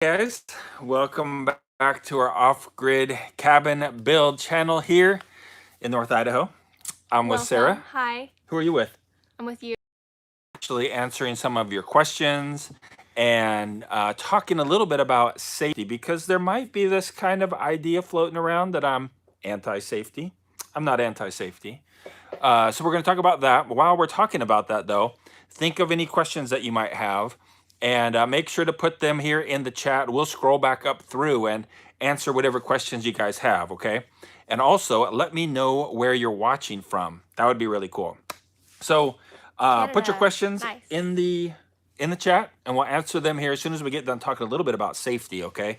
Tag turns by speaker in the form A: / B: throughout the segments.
A: Guys, welcome back to our off-grid cabin build channel here in North Idaho. I'm with
B: Welcome.
A: Sarah.
B: Hi,
A: Who are you with?
B: I'm with you.
A: Actually answering some of your questions and talking a little bit about safety because there might be this kind of idea floating around that I'm anti-safety. I'm not anti-safety. So we're going to talk about that. While we're talking about that, though, think of any questions that you might have and make sure to put them here in the chat. We'll scroll back up through and answer whatever questions you guys have, okay? And also, let me know where you're watching from. That would be really cool. So put your
B: Canada.
A: questions
B: Nice.
A: in the chat, and we'll answer them here as soon as we get done talking a little bit about safety, okay?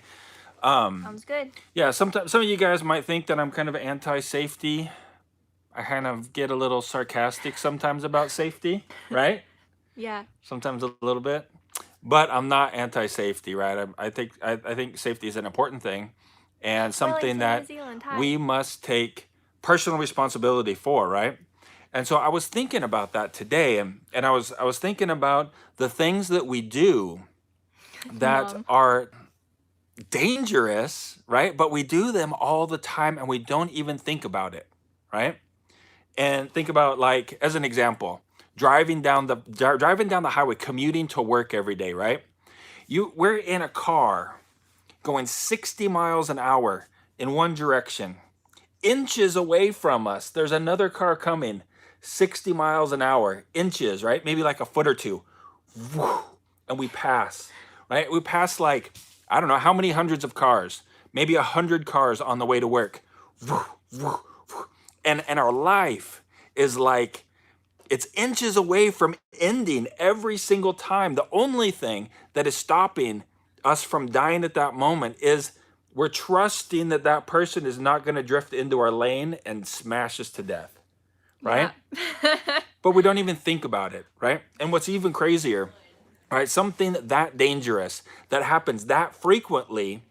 B: Sounds good.
A: Yeah, sometimes some of you guys might think that I'm kind of anti-safety. I kind of get a little sarcastic sometimes about safety, right?
B: Yeah.
A: Sometimes a little bit, but I'm not anti-safety, right? I think safety is an important thing and something
B: Wellington, New
A: that
B: Zealand.
A: we
B: Hi.
A: must take personal responsibility for, right? And so I was thinking about that today, and I was thinking about the things that we do that
B: Mom.
A: are dangerous, right? But we do them all the time and we don't even think about it, right? And think about, like, as an example, driving down the highway, commuting to work every day, right? We're in a car going 60 miles an hour in one direction. Inches away from us, there's another car coming 60 miles an hour, inches, right? Maybe like a foot or two. And we pass, right? We pass, like, I don't know how many hundreds of cars, maybe 100 cars on the way to work. And our life is like, it's inches away from ending every single time. The only thing that is stopping us from dying at that moment is we're trusting that that person is not going to drift into our lane and smash us to death,
B: Yeah.
A: right? But we don't even think about it, right? And what's even crazier, right? Something that dangerous that happens that frequently,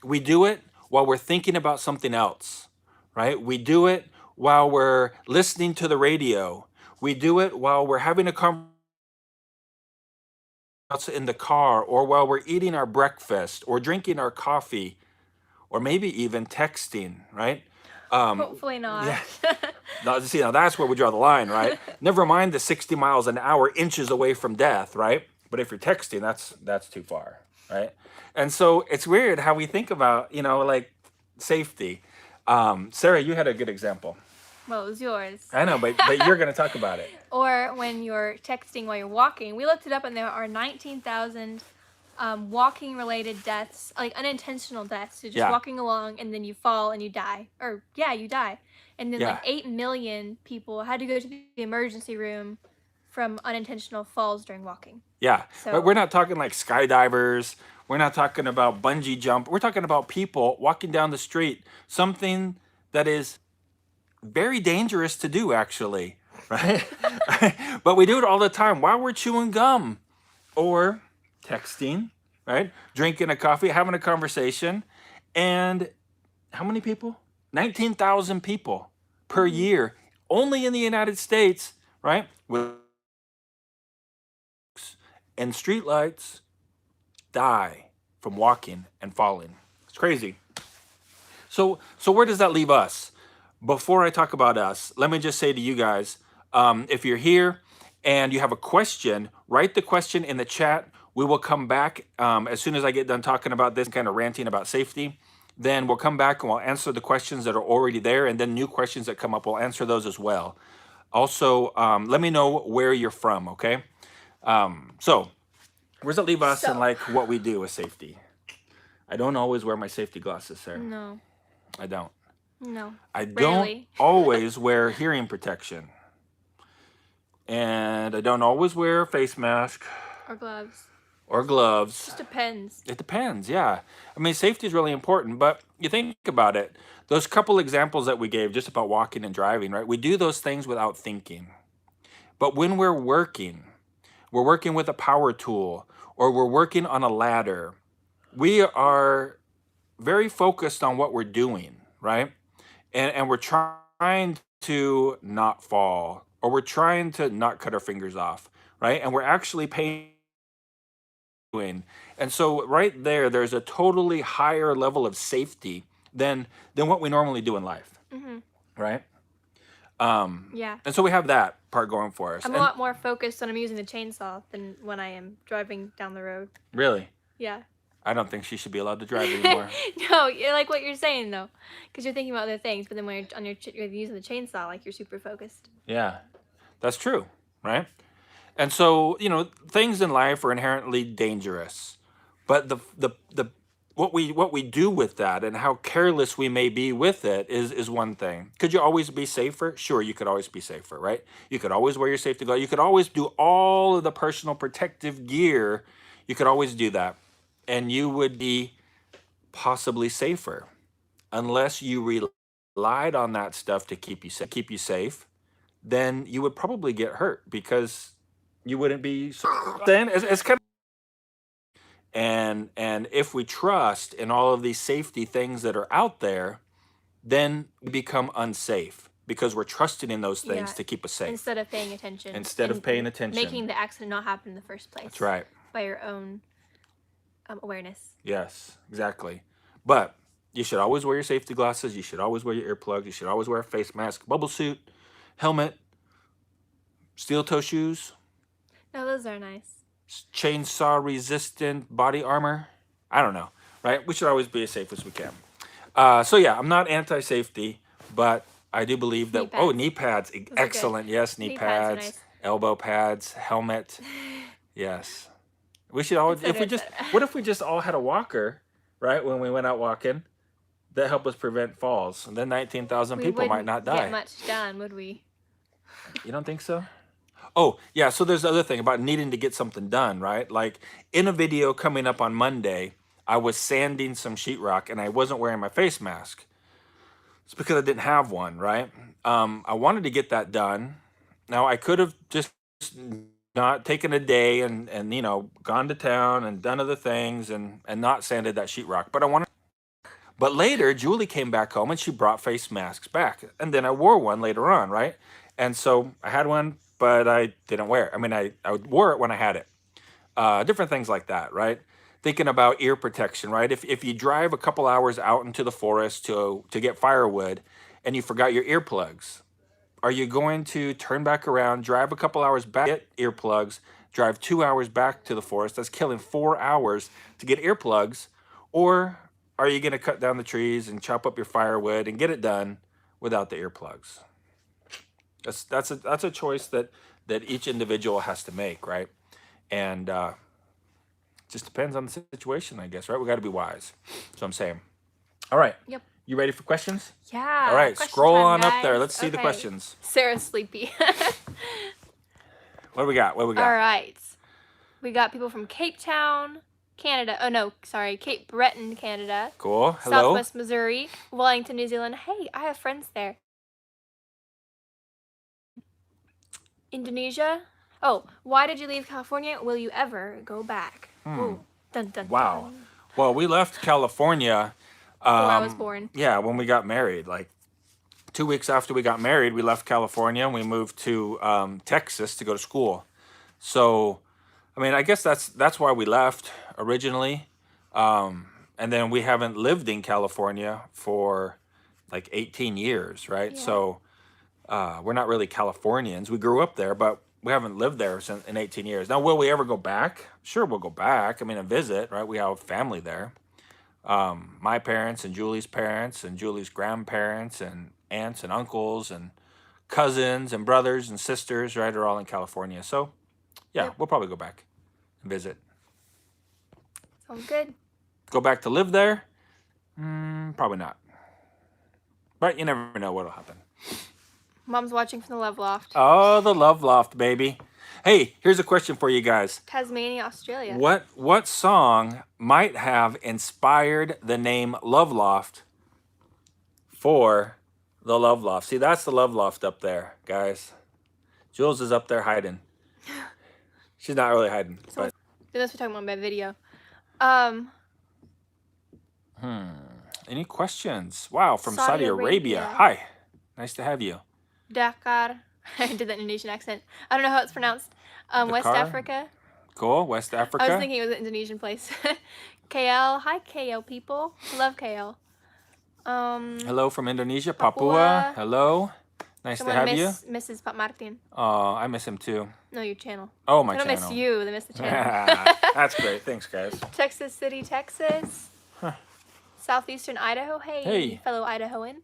A: we do it while we're thinking about something else, right? We do it while we're listening to the radio. We do it while we're having a conversation in the car, or while we're eating our breakfast or drinking our coffee, or maybe even texting, right?
B: Hopefully not.
A: Yeah. Now, see, now that's where we draw the line, right? Never mind the 60 miles an hour, inches away from death, right? But if you're texting, that's too far, right? And so it's weird how we think about, like, safety. Sarah, you had a good example.
B: What was yours?
A: I know, but you're going to talk about it.
B: Or when you're texting while you're walking. We looked it up and there are 19,000 walking related deaths, like unintentional deaths. So just
A: Yeah,
B: walking along and then you fall and you die. Or, yeah, you die. And then like
A: yeah,
B: 8 million people had to go to the emergency room from unintentional falls during walking.
A: yeah. But
B: So,
A: we're not talking like skydivers. We're not talking about bungee jump. We're talking about people walking down the street. Something that is very dangerous to do, actually, right? But we do it all the time while we're chewing gum or texting, right? Drinking a coffee, having a conversation. And how many people? 19,000 people per
B: mhm.
A: year, only in the United States, right? With and streetlights die from walking and falling. It's crazy. So where does that leave us? Before I talk about us, let me just say to you guys, if you're here and you have a question, write the question in the chat. We will come back as soon as I get done talking about this, kind of ranting about safety. Then we'll come back and we'll answer the questions that are already there, and then new questions that come up, we'll answer those as well. Also, let me know where you're from, okay? So where does it leave us and,
B: So,
A: like, what we do with safety? I don't always wear my safety glasses, sir.
B: no,
A: I don't.
B: no,
A: I don't
B: rarely.
A: always wear hearing protection. And I don't always wear a face mask
B: Or gloves.
A: or gloves.
B: Just depends.
A: It depends, yeah. I mean, safety is really important, but you think about it. Those couple examples that we gave just about walking and driving, right? We do those things without thinking. But when we're working with a power tool or we're working on a ladder, we are very focused on what we're doing, right? And we're trying to not fall, or we're trying to not cut our fingers off, right? And we're actually paying doing. And so right there, there's a totally higher level of safety than what we normally do in life, right?
B: Yeah.
A: And so we have that part going for us.
B: I'm a lot more focused when I'm using the chainsaw than when I am driving down the road.
A: Really?
B: Yeah.
A: I don't think she should be allowed to drive anymore.
B: No, you're like what you're saying though, because you're thinking about other things. But then when you're on you're using the chainsaw, like you're super focused.
A: Yeah, that's true, right? And so, things in life are inherently dangerous, but the what we do with that and how careless we may be with it is one thing. Could you always be safer? Sure, you could always be safer, right? You could always wear your safety glove. You could always do all of the personal protective gear. You could always do that, and you would be possibly safer, unless you relied on that stuff to keep you safe. Then you would probably get hurt because you wouldn't be. Then it's kind of. And if we trust in all of these safety things that are out there, then we become unsafe because we're trusting in those things to keep us safe.
B: Instead of paying attention.
A: Instead of paying attention.
B: Making the accident not happen in the first place.
A: That's right.
B: By your own awareness.
A: Yes, exactly. But you should always wear your safety glasses. You should always wear your earplugs. You should always wear a face mask, bubble suit, helmet, steel toe shoes.
B: No, those are nice.
A: Chainsaw resistant body armor. I don't know, right? We should always be as safe as we can. So yeah, I'm not anti-safety, but I do believe that knee pads, excellent. Yes, knee pads, nice. Elbow pads, helmet. Yes. We should always what if we just all had a walker, right? When we went out walking, that helped us prevent falls. And then 19,000 people might not die.
B: We wouldn't get much done, would we?
A: You don't think so? Oh, yeah, so there's the other thing about needing to get something done, right? Like in a video coming up on Monday, I was sanding some sheetrock and I wasn't wearing my face mask. It's because I didn't have one, right? I wanted to get that done. Now, I could have just not taken a day and gone to town and done other things and not sanded that sheetrock. But later, Julie came back home and she brought face masks back. And then I wore one later on, right? And so I had one, but I didn't wear it. I mean, I wore it when I had it. Different things like that, right? Thinking about ear protection, right? If you drive a couple hours out into the forest to get firewood and you forgot your earplugs, are you going to turn back around, drive a couple hours back, get earplugs, drive 2 hours back to the forest? That's killing 4 hours to get earplugs. Or are you going to cut down the trees and chop up your firewood and get it done without the earplugs? That's a choice that each individual has to make, right? And just depends on the situation, I guess, right? We got to be wise. That's what I'm saying. All right.
B: Yep.
A: You ready for questions?
B: Yeah.
A: All right. Scroll on up there. Let's see the questions.
B: Sarah's sleepy.
A: What do we got?
B: All right. We got people from Cape Town, Canada. Oh, no. Sorry. Cape Breton, Canada.
A: Cool. Hello.
B: Southwest Missouri. Wellington, New Zealand. Hey, I have friends there. Indonesia. Oh, why did you leave California? Will you ever go back? Ooh. Dun, dun,
A: wow.
B: Dun.
A: Well, we left California.
B: Before I was born.
A: Yeah, when we got married. Like 2 weeks after we got married, we left California and we moved to Texas to go to school. So, I mean, I guess that's why we left originally. And then we haven't lived in California for like 18 years, right?
B: Yeah.
A: So we're not really Californians. We grew up there, but we haven't lived there in 18 years. Now, will we ever go back? Sure, we'll go back. I mean, and visit, right? We have family there. My parents and Julie's parents and Julie's grandparents and aunts and uncles and cousins and brothers and sisters, right, are all in California. So, yeah, we'll probably go back and visit.
B: Sounds good.
A: Go back to live there? Probably not. But you never know what'll happen.
B: Mom's watching from the Love Loft.
A: Oh, the Love Loft, baby. Hey, here's a question for you guys.
B: Tasmania, Australia.
A: What song might have inspired the name Love Loft for the Love Loft? See, that's the Love Loft up there, guys. Jules is up there hiding. She's not really hiding. But...
B: Unless we're talking about my video.
A: Any questions? Wow, from Saudi Arabia.
B: Arabia.
A: Hi. Nice to have you.
B: Dakar. I did that Indonesian accent. I don't know how it's pronounced. West Africa.
A: Cool. West Africa.
B: I was thinking it was an Indonesian place. KL. Hi, KL people. Love KL.
A: Hello from Indonesia.
B: Papua.
A: Hello. Nice
B: Come
A: to
B: on,
A: have you.
B: Mrs. Pat Martin.
A: Oh, I miss him too.
B: No, your channel.
A: Oh, my
B: They don't
A: channel.
B: miss you. They miss the channel.
A: That's great. Thanks, guys.
B: Texas City, Texas.
A: Huh.
B: Southeastern Idaho. Hey, fellow Idahoan.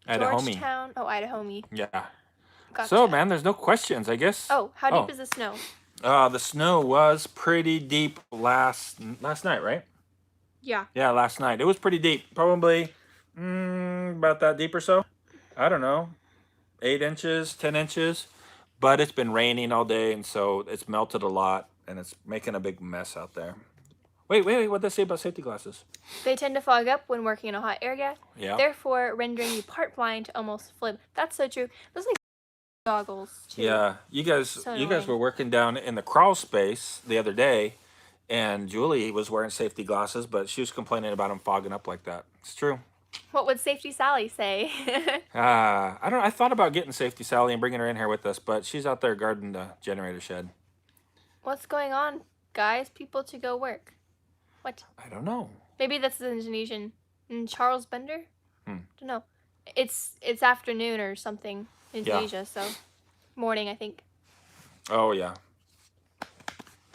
A: Idaho me.
B: Georgetown. Oh, Idaho me.
A: Yeah.
B: Gotcha.
A: So, man, there's no questions, I guess.
B: Oh, how deep is the snow?
A: The snow was pretty deep last night, right?
B: Yeah.
A: Yeah, last night. It was pretty deep. Probably about that deep or so. I don't know. 8 inches, 10 inches. But it's been raining all day, and so it's melted a lot, and it's making a big mess out there. Wait. What did they say about safety glasses?
B: They tend to fog up when working in a hot area, therefore rendering you part blind to almost flip. That's so true. Those like goggles too.
A: Yeah, you guys were working down in the crawl space the other day, and Julie was wearing safety glasses, but she was complaining about them fogging up like that. It's true.
B: What would Safety Sally say?
A: I don't know. I thought about getting Safety Sally and bringing her in here with us, but she's out there guarding the generator shed.
B: What's going on, guys? People to go work. What?
A: I don't know.
B: Maybe that's the Indonesian. Charles Bender? Don't know. It's afternoon or something in Indonesia, so morning, I think.
A: Oh, yeah.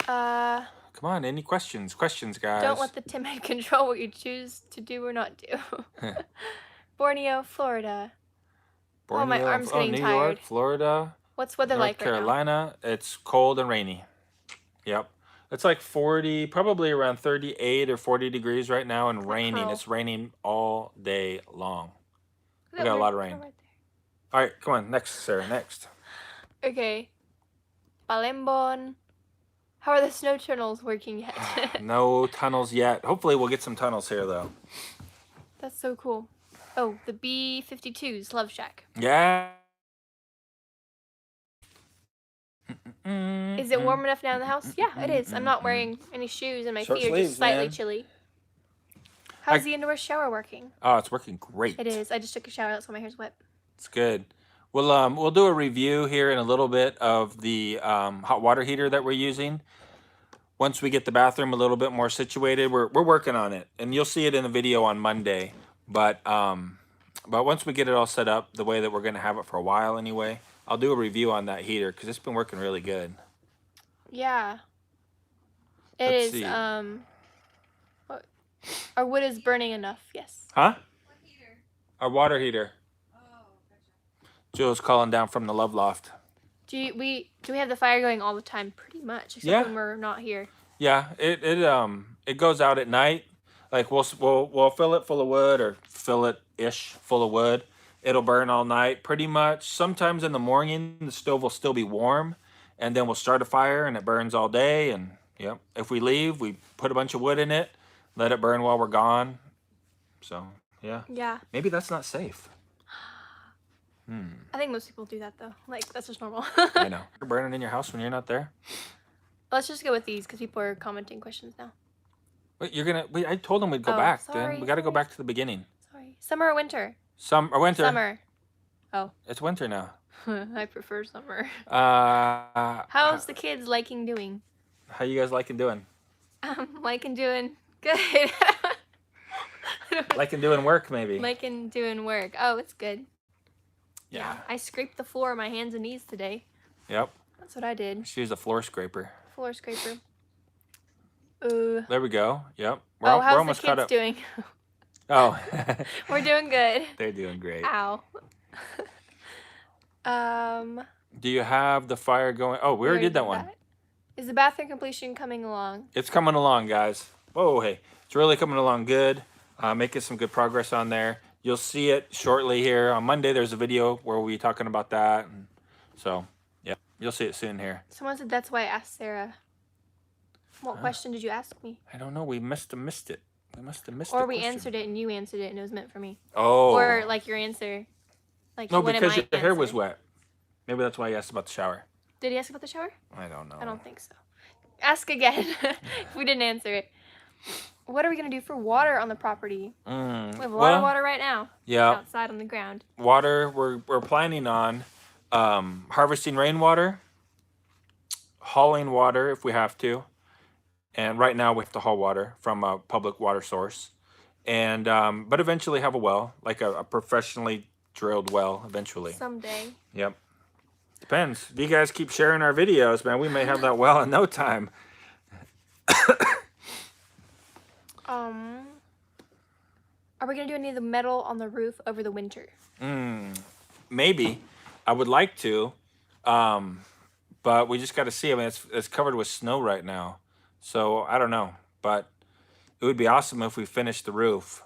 B: Come
A: on, any questions? Questions, guys.
B: Don't let the timid control what you choose to do or not do. Borneo, Florida.
A: Borneo,
B: my arm's getting
A: New
B: tired.
A: York, Florida.
B: What's weather like right now?
A: North Carolina. It's cold and rainy. Yep. It's like 40, probably around 38 or 40 degrees right now and raining. It's raining all day long. We got a lot of rain.
B: Right
A: all right, come on. Next, Sarah. Next.
B: Okay. Palembon. How are the snow tunnels working yet?
A: No tunnels yet. Hopefully we'll get some tunnels here, though.
B: That's so cool. Oh, the B-52s, Love Shack.
A: Yeah.
B: Is it warm enough now in the house? Yeah, it is. I'm not wearing any shoes and my feet are just slightly chilly. How's the indoor shower working?
A: Oh, it's working great.
B: It is. I just took a shower. That's why my hair's wet.
A: It's good. We'll do a review here in a little bit of the hot water heater that we're using. Once we get the bathroom a little bit more situated, we're working on it, and you'll see it in the video on Monday. But once we get it all set up the way that we're going to have it for a while anyway, I'll do a review on that heater because it's been working really good.
B: Yeah. Let's see. What? Our wood is burning enough. Yes.
A: Huh? What heater? Our water heater. Oh, gotcha. Jill's calling down from the love loft.
B: Do we have the fire going all the time? Pretty much, except when we're not here.
A: Yeah, it goes out at night. Like we'll fill it full of wood or fill it ish full of wood. It'll burn all night pretty much. Sometimes in the morning the stove will still be warm, and then we'll start a fire and it burns all day. And if we leave, we put a bunch of wood in it, let it burn while we're gone. So yeah. Maybe that's not safe.
B: I think most people do that though. Like that's just normal.
A: I know. You're burning in your house when you're not there.
B: Let's just go with these because people are commenting questions now.
A: Wait, I told them we'd go back. Then we got to go back to the beginning.
B: Sorry. Summer or winter?
A: Winter.
B: Summer. Oh.
A: It's winter now.
B: I prefer summer. How's the kids liking doing?
A: How you guys liking doing?
B: Liking doing good.
A: Liking doing work maybe.
B: Liking doing work. Oh, it's good.
A: Yeah.
B: I scraped the floor on my hands and knees today.
A: Yep.
B: That's what I did.
A: She was a floor scraper.
B: Floor scraper.
A: There we go. Yep.
B: We're almost caught up. How's the kids doing?
A: Oh.
B: We're doing good.
A: They're doing great.
B: Ow.
A: Do you have the fire going? Oh, we already did that one.
B: Is the bathroom completion coming along?
A: It's coming along, guys. Oh, hey. It's really coming along good. Making some good progress on there. You'll see it shortly here. On Monday, there's a video where we'll be talking about that. And so, yeah, you'll see it soon here.
B: Someone said that's why I asked Sarah. What question did you ask me?
A: I don't know. We must have missed it. We must have missed it.
B: Or we answered it and you answered it and it was meant for me.
A: Oh.
B: Or like your answer. Like
A: no, because your hair was wet. Maybe that's why he asked about the shower.
B: Did he ask about the shower?
A: I don't know.
B: I don't think so. Ask again if we didn't answer it. What are we going to do for water on the property? We have a lot of water right now.
A: Yeah.
B: Outside on the ground.
A: Water, we're planning on harvesting rainwater. hauling water if we have to. And right now we have to haul water from a public water source. And but eventually have a well, like a professionally drilled well eventually.
B: Someday.
A: Yep. Depends. If you guys keep sharing our videos, man, we may have that well in no time.
B: Are we gonna do any of the metal on the roof over the winter?
A: Maybe. I would like to. But we just got to see. I mean, it's covered with snow right now. So I don't know. But it would be awesome if we finished the roof.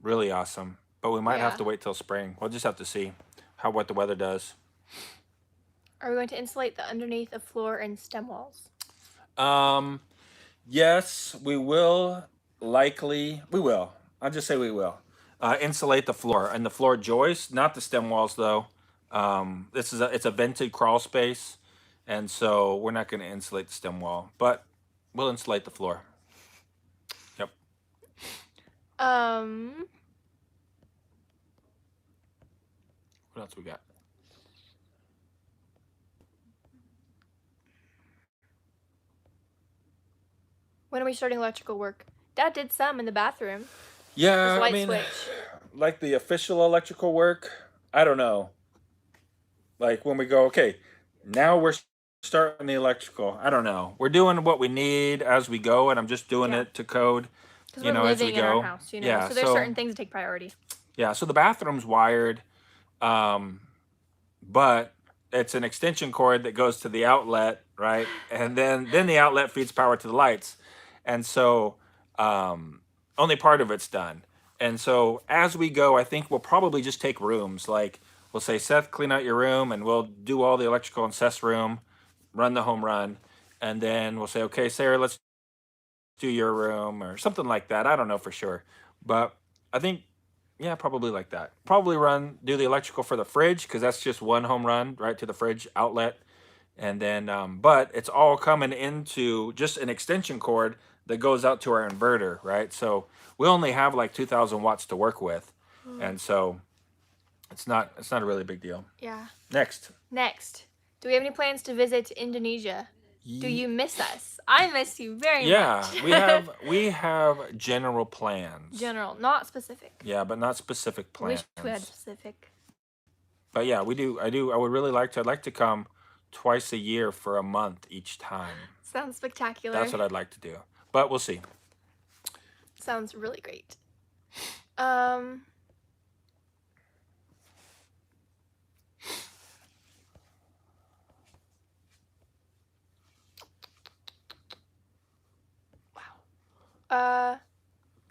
A: Really awesome. But we might have to wait till spring. We'll just have to see what the weather does.
B: Are we going to insulate the underneath of floor and stem walls?
A: Yes, we will. Likely, we will. I'll just say we will. Insulate the floor and the floor joists, not the stem walls though. It's a vented crawl space, and so we're not going to insulate the stem wall, but we'll insulate the floor. Yep. What else we got?
B: When are we starting electrical work? Dad did some in the bathroom.
A: Yeah,
B: Light
A: I mean,
B: switch.
A: like the official electrical work, I don't know. Like when we go, okay, now we're starting the electrical. I don't know. We're doing what we need as we go, and I'm just doing it to code,
B: Because we're living in our house,
A: Yeah,
B: so there's certain things that take priority.
A: Yeah, so the bathroom's wired, but it's an extension cord that goes to the outlet, right? And then the outlet feeds power to the lights. And so only part of it's done. And so as we go, I think we'll probably just take rooms. Like we'll say, Seth, clean out your room, and we'll do all the electrical in Seth's room, run the home run. And then we'll say, okay, Sarah, let's do your room or something like that. I don't know for sure. But I think, yeah, probably like that. Probably do the electrical for the fridge, because that's just one home run right to the fridge outlet. And then, but it's all coming into just an extension cord that goes out to our inverter, right? So we only have like 2,000 watts to work with. And so it's not a really big deal.
B: Yeah.
A: Next.
B: Do we have any plans to visit Indonesia? Do you miss us? I miss you very much.
A: Yeah, we have general plans.
B: General, not specific.
A: Yeah, but not specific plans.
B: Wish we had specific.
A: But yeah, we do. I would really like to. I'd like to come twice a year for a month each time.
B: Sounds spectacular.
A: That's what I'd like to do. But we'll see.
B: Sounds really great.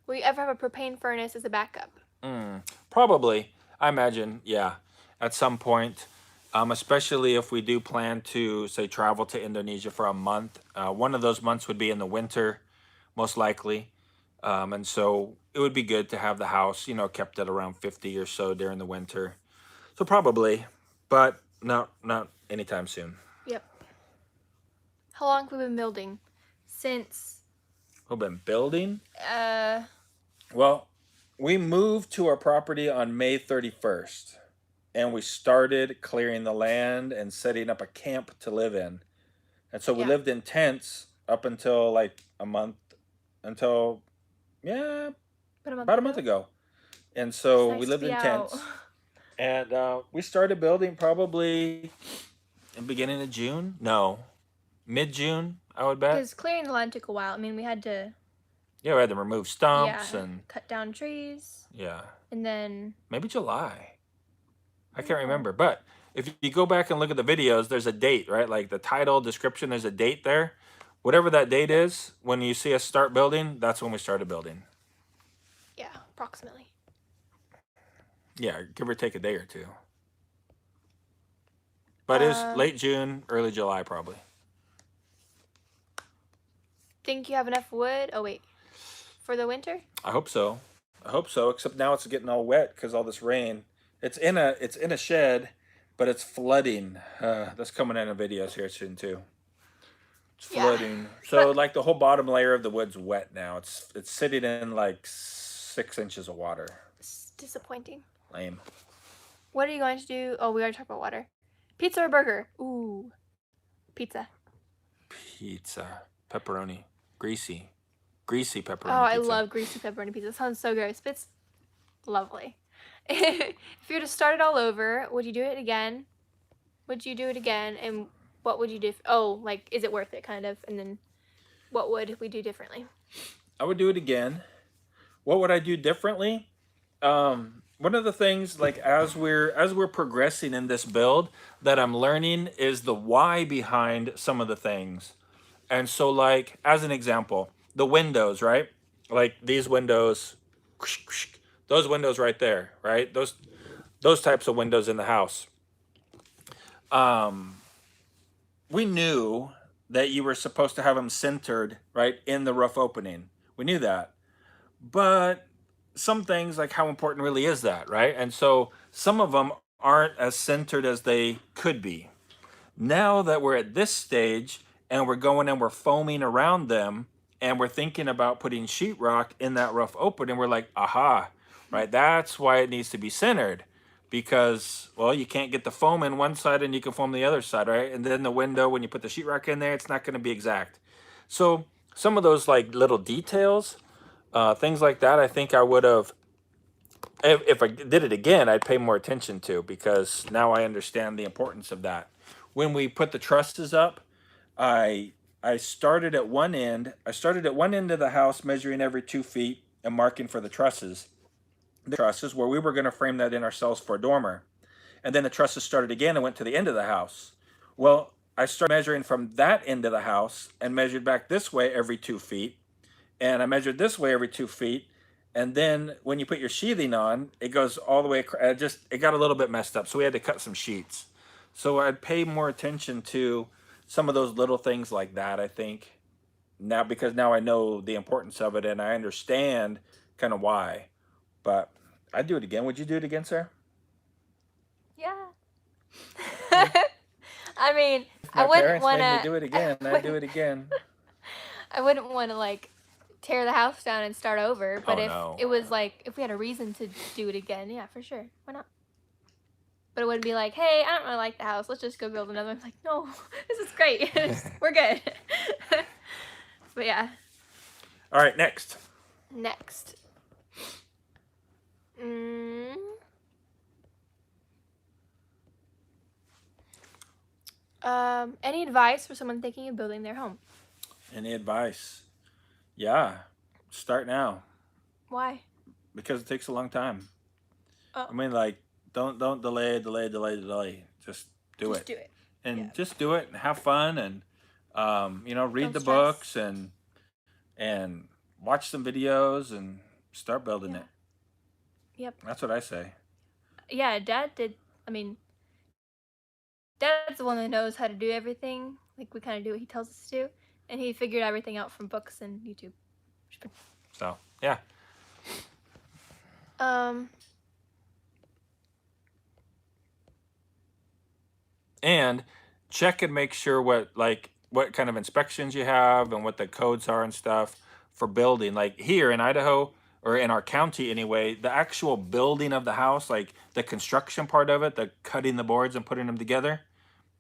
B: Will you ever have a propane furnace as a backup?
A: Probably. I imagine, yeah, at some point. Especially if we do plan to, say, travel to Indonesia for a month. One of those months would be in the winter, most likely. And so it would be good to have the house, kept at around 50 or so during the winter. So probably, but not anytime soon.
B: Yep. How long have we been building? Since...
A: We've been building? Well, we moved to our property on May 31st. And we started clearing the land and setting up a camp to live in. And so we lived in tents up until like a month, about a month ago. And so we lived in tents. And we started building probably in the beginning of June. No, mid-June, I would bet.
B: Because clearing the land took a while. I mean, we had to...
A: Yeah, we had to remove stumps and...
B: cut down trees.
A: Yeah.
B: And then...
A: Maybe July. I can't remember, but if you go back and look at the videos, there's a date, right? Like the title, description, there's a date there. Whatever that date is, when you see us start building, that's when we started building.
B: Yeah, approximately.
A: Yeah, give or take a day or two. But it's late June, early July, probably.
B: Think you have enough wood? Oh, wait. For the winter?
A: I hope so. Except now it's getting all wet because all this rain. It's in a shed, but it's flooding. That's coming in videos here soon too. It's flooding. So like the whole bottom layer of the wood's wet now. It's sitting in like 6 inches of water.
B: It's disappointing.
A: Lame.
B: What are you going to do? Oh, we already talked about water. Pizza or burger? Ooh, pizza.
A: pizza, pepperoni, greasy pepperoni
B: Oh, I
A: pizza.
B: love greasy pepperoni pizza. It sounds so gross, but it's lovely. If you were to start it all over, would you do it again? Would you do it again? And what would you do? Like, is it worth it, kind of? And then what would we do differently?
A: I would do it again. What would I do differently? One of the things, like as we're progressing in this build, that I'm learning is the why behind some of the things. And so, like as an example, the windows, right? Like these windows, those windows right there, right? Those types of windows in the house. We knew that you were supposed to have them centered right in the roof opening. We knew that, but some things, like how important really is that, right? And so some of them aren't as centered as they could be. Now that we're at this stage and we're going and we're foaming around them and we're thinking about putting sheetrock in that rough opening, we're like, aha, right? That's why it needs to be centered, because, well, you can't get the foam in one side and you can foam the other side, right? And then the window, when you put the sheetrock in there, it's not going to be exact. So some of those like little details, things like that, I think I would have, if I did it again, I'd pay more attention to, because now I understand the importance of that. When we put the trusses up, I I started at one end. I started at one end of the house, measuring every 2 feet and marking for the trusses. The trusses where we were going to frame that in ourselves for a dormer. And then the trusses started again and went to the end of the house. Well, I started measuring from that end of the house and measured back this way every 2 feet. And I measured this way every 2 feet. And then when you put your sheathing on, it goes all the way across. It got a little bit messed up. So we had to cut some sheets. So I'd pay more attention to some of those little things like that, I think. Now, because now I know the importance of it and I understand kind of why. But I'd do it again. Would you do it again, Sarah?
B: Yeah. I mean,
A: If
B: I
A: my
B: wouldn't
A: parents
B: want
A: made me
B: to.
A: do it again, I'd do it again.
B: I wouldn't want to like tear the house down and start over. But
A: Oh,
B: if
A: no.
B: it was like, if we had a reason to do it again, yeah, for sure. Why not? But it wouldn't be like, hey, I don't really like the house. Let's just go build another one. It's like, no, this is great. We're good. But yeah.
A: All right, next.
B: Next. Any advice for someone thinking of building their home?
A: Any advice? Yeah, start now,
B: Why?
A: because it takes a long time.
B: Oh.
A: I mean, like, don't delay. Just do
B: Just
A: it.
B: do it.
A: And
B: Yeah.
A: just do it and have fun, and read
B: Don't
A: the
B: stress.
A: books and watch some videos and start building
B: Yeah.
A: it.
B: Yep.
A: That's what I say.
B: Yeah, Dad did. I mean, Dad's the one that knows how to do everything. Like, we kind of do what he tells us to do. And he figured everything out from books and YouTube.
A: So, yeah. And check and make sure what kind of inspections you have and what the codes are and stuff for building. Like here in Idaho, or in our county anyway, the actual building of the house, like the construction part of it, the cutting the boards and putting them together,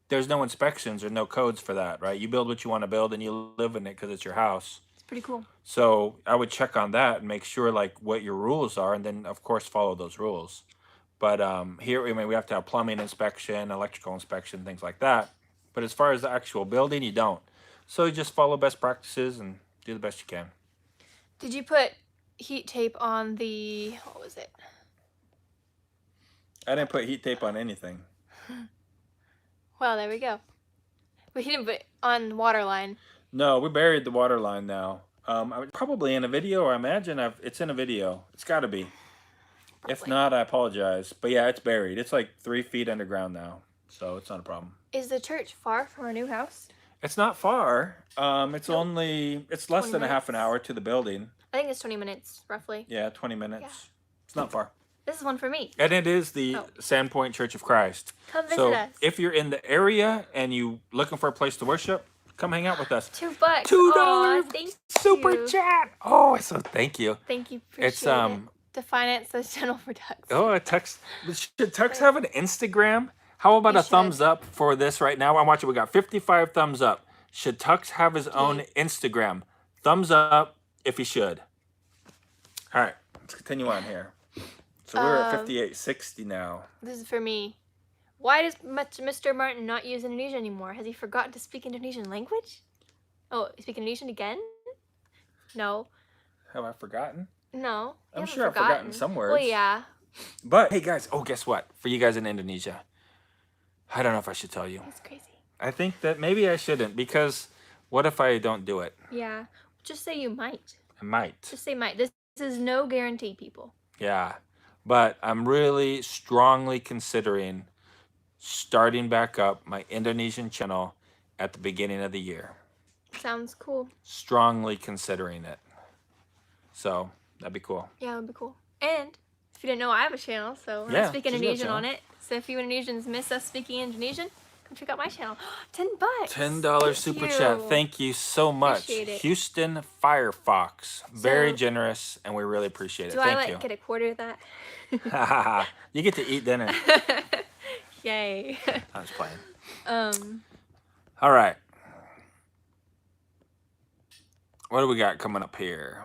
A: there's no inspections or no codes for that, right? You build what you want to build and you live in it because it's your house.
B: It's pretty cool.
A: So I would check on that and make sure like what your rules are, and then of course follow those rules. But here, I mean, we have to have plumbing inspection, electrical inspection, things like that. But as far as the actual building, you don't. So you just follow best practices and do the best you can.
B: Did you put heat tape on the, what was it?
A: I didn't put heat tape on anything.
B: Well, there we go. But he didn't put it on the water line.
A: No, we buried the water line now. Probably in a video, or I imagine it's in a video. It's got to be.
B: Probably.
A: If not, I apologize. But yeah, it's buried. It's like 3 feet underground now. So it's not a problem.
B: Is the church far from our new house?
A: It's not far. It's less
B: 20
A: than a half an
B: minutes.
A: hour to the building.
B: I think it's 20 minutes, roughly.
A: Yeah, 20 minutes.
B: Yeah.
A: It's not far.
B: This is one for me.
A: And it is the Sandpoint Church of Christ.
B: Come visit
A: So
B: us.
A: if you're in the area and you looking for a place to worship, come hang out with us.
B: $2.
A: $2
B: Aw, thank
A: super
B: you.
A: chat. Oh, so thank you.
B: Thank you. Appreciate
A: It's
B: it. To finance this channel for Tux.
A: Oh, should Tux have an Instagram? How about
B: You
A: a thumbs up for this right now? I'm watching. We got 55 thumbs up. Should Tux have his own Instagram? Thumbs up if he should. All right, let's continue on here. So we're at 58.60 now.
B: This is for me. Why does Mr. Martin not use Indonesian anymore? Has he forgotten to speak Indonesian language? Oh, speak Indonesian again? No.
A: Have I forgotten?
B: No.
A: I'm sure I've forgotten some words.
B: Well, yeah.
A: But hey, guys. Oh, guess what? For you guys in Indonesia, I don't know if I should tell you.
B: That's crazy.
A: I think that maybe I shouldn't, because what if I don't do it?
B: Yeah. Just say you might.
A: I might.
B: Just say might. This is no guarantee, people.
A: Yeah. But I'm really strongly considering starting back up my Indonesian channel at the beginning of the year.
B: Sounds cool.
A: Strongly considering it. So that'd be cool.
B: Yeah, that'd be cool. And if you didn't know, I have a channel, so I speak Indonesian on it. So if you Indonesians miss us speaking Indonesian, come check out my channel. $10.
A: $10 super chat. Thank you so much. Houston Firefox. Very generous, and we really appreciate it. Thank you.
B: Do I get a quarter of that?
A: You get to eat dinner.
B: Yay.
A: I was playing. All right. What do we got coming up here?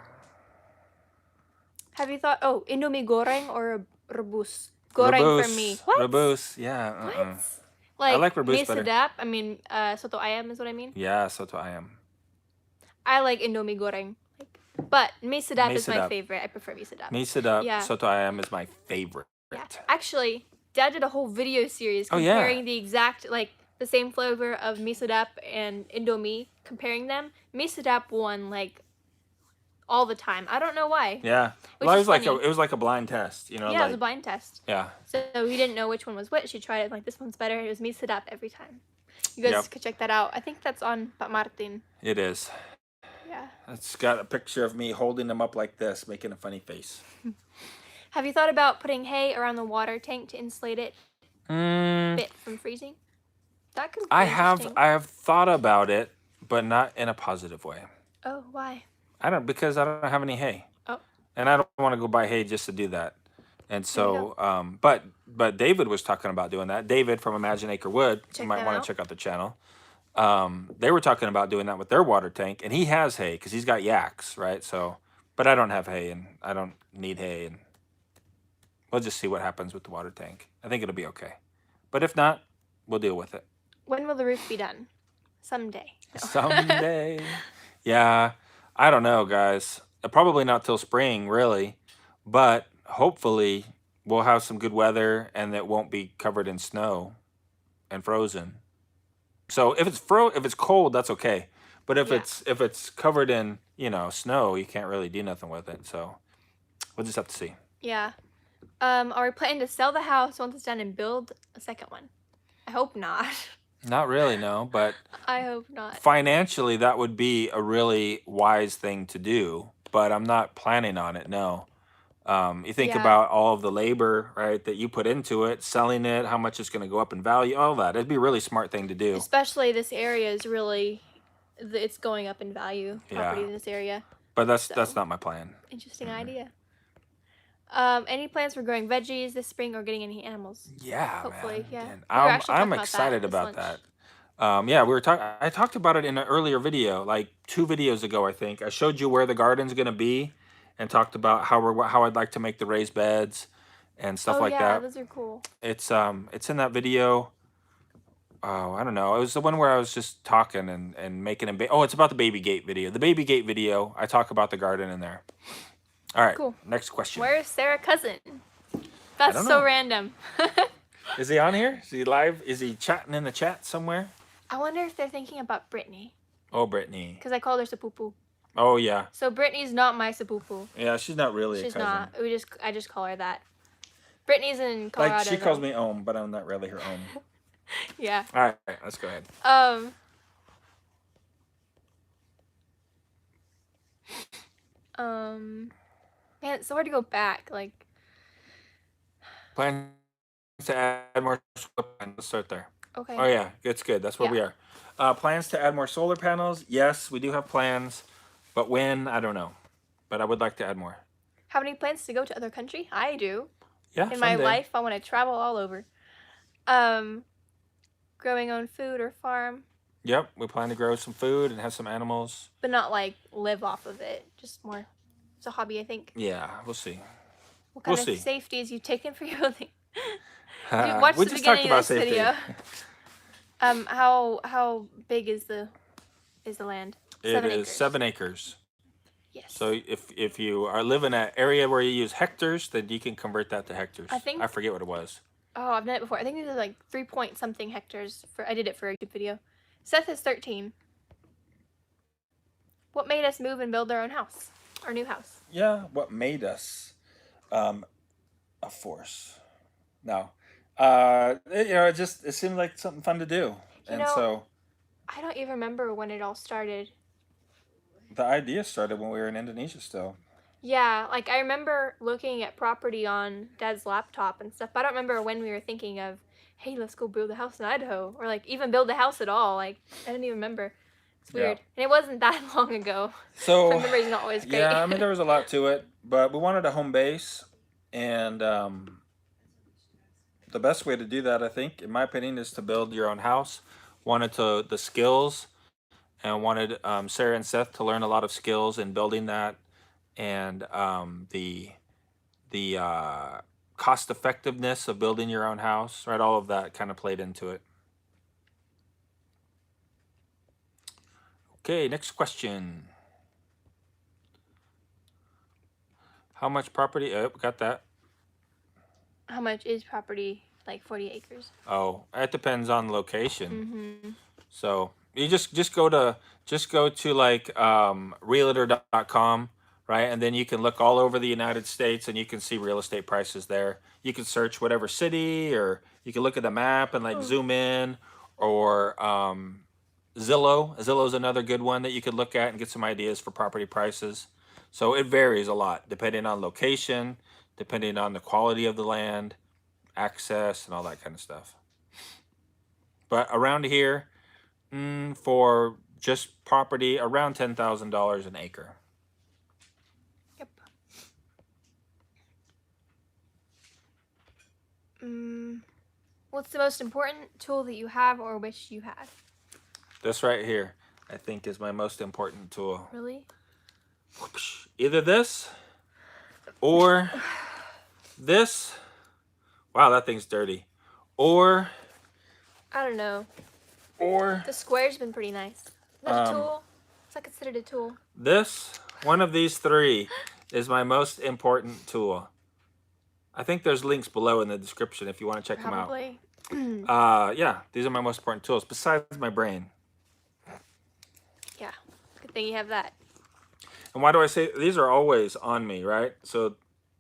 B: Have you thought, Indomie goreng or rebus? Goreng for me. What?
A: Rebus, yeah.
B: What?
A: I like rebus
B: mie
A: better.
B: sedap. I mean, soto ayam is what I mean.
A: Yeah, soto ayam.
B: I like Indomie goreng. But mie sedap is my favorite. I prefer mie sedap.
A: Mie sedap, soto ayam is my favorite.
B: Yeah. Actually, Dad did a whole video series comparing the exact, the same flavor of mie sedap and Indomie, comparing them. Mie sedap won, all the time. I don't know why.
A: Yeah. Well, it was like a blind test, you know?
B: Yeah, it was a blind test.
A: Yeah.
B: So he didn't know which one was which. He tried it, this one's better. It was mie sedap every time. You guys could check that out. I think that's on Pak Martin.
A: It is.
B: Yeah.
A: It's got a picture of me holding them up like this, making a funny face.
B: Have you thought about putting hay around the water tank to insulate it a bit from freezing? That could be interesting.
A: I have thought about it, but not in a positive way.
B: Oh, why?
A: Because I don't have any hay.
B: Oh.
A: And I don't want to go buy hay just to do that. And so, but David was talking about doing that. David from Imagine Acre Wood, you might want to check out the channel. They were talking about doing that with their water tank, and he has hay because he's got yaks, right? So, but I don't have hay, and I don't need hay, and we'll just see what happens with the water tank. I think it'll be okay. But if not, we'll deal with it.
B: When will the roof be done? Someday. No.
A: Someday. Yeah. I don't know, guys. Probably not till spring, really. But hopefully we'll have some good weather and it won't be covered in snow and frozen. So if it's cold, that's okay. But if it's covered in, snow, you can't really do nothing with it. So we'll just have to see.
B: Yeah. Are we planning to sell the house once it's done and build a second one? I hope not.
A: Not really, no, but
B: I hope not.
A: Financially, that would be a really wise thing to do, but I'm not planning on it, no. You think about all of the labor, right, that you put into it, selling it, how much it's going to go up in value, all that. It'd be a really smart thing to do.
B: Especially this area is really, it's going up in value, property in this area.
A: But that's not my plan.
B: Interesting idea. Any plans for growing veggies this spring or getting any animals?
A: Yeah,
B: hopefully,
A: man. I'm excited about that. I talked about it in an earlier video, like 2 videos ago, I think. I showed you where the garden's going to be and talked about how I'd like to make the raised beds and stuff like that.
B: Yeah, those are cool.
A: It's in that video. Oh, I don't know. It was the one where I was just talking and making it's about the baby gate video. The baby gate video, I talk about the garden in there. All right, cool. Next question.
B: Where's Sarah Cousin? That's so random.
A: Is he on here? Is he live? Is he chatting in the chat somewhere?
B: I wonder if they're thinking about Brittany.
A: Oh, Brittany.
B: Because I called her Sepupu.
A: Oh, yeah.
B: So Brittany's not my Sepupu.
A: Yeah, she's not really a cousin.
B: She's not. I just call her that. Brittany's in Colorado.
A: Like, she calls me Ohm, but I'm not really her Ohm.
B: Yeah.
A: All right, let's go ahead.
B: Man, it's so hard to go back.
A: Plans to add more solar panels. Let's start there.
B: Okay.
A: Oh, yeah. It's good. That's where we are. Plans to add more solar panels. Yes, we do have plans. But when, I don't know. But I would like to add more.
B: Have any plans to go to other country? I do.
A: Yeah,
B: In my life, I want to travel all over. Growing own food or farm.
A: Yep, we plan to grow some food and have some animals.
B: But not like live off of it. Just more. It's a hobby, I think.
A: Yeah, we'll see.
B: What
A: We'll
B: kind of
A: see.
B: safeties you taken for your building? If you watch
A: We
B: the
A: just talked
B: beginning of
A: about
B: this
A: safety.
B: video. How big is the land?
A: It
B: 7
A: is
B: acres.
A: 7 acres.
B: Yes.
A: So if you are live in an area where you use hectares, then you can convert that to hectares.
B: I
A: forget what it was.
B: Oh, I've done it before. I think these are like 3 point something hectares. I did it for a YouTube video. Seth is 13. What made us move and build our own house? Our new house.
A: Yeah, what made us a force? No. It seemed like something fun to do. So
B: I don't even remember when it all started.
A: the idea started when we were in Indonesia still.
B: Yeah, like I remember looking at property on Dad's laptop and stuff, but I don't remember when we were thinking of, hey, let's go build a house in Idaho, or like even build a house at all. Like I don't even remember. It's weird, and it wasn't that long ago.
A: So
B: my memory's not always great.
A: Yeah, I mean there was a lot to it, but we wanted a home base, and the best way to do that, I think, in my opinion, is to build your own house. Wanted the skills, and wanted Sarah and Seth to learn a lot of skills in building that, and the cost effectiveness of building your own house, right? All of that kind of played into it. Okay, next question. How much property? Oh, got that.
B: How much is property? Like 40 acres.
A: Oh, it depends on location.
B: Mm-hmm.
A: So you just go to like realtor.com, right? And then you can look all over the United States and you can see real estate prices there. You can search whatever city, or you can look at the map and like zoom in, or Zillow. Zillow is another good one that you could look at and get some ideas for property prices. So it varies a lot depending on location, depending on the quality of the land, access, and all that kind of stuff. But around here, for just property, around $10,000 an acre.
B: Yep. What's the most important tool that you have or wish you had?
A: This right here, I think, is my most important tool.
B: Really?
A: Either this or this. Wow, that thing's dirty. Or
B: I don't know.
A: Or
B: the square's been pretty nice. Is that a tool? Is that considered a tool?
A: This, one of these three, is my most important tool. I think there's links below in the description if you want to check
B: Probably.
A: them out. Yeah, these are my most important tools besides my brain.
B: Yeah, good thing you have that.
A: And why do I say these are always on me, right? So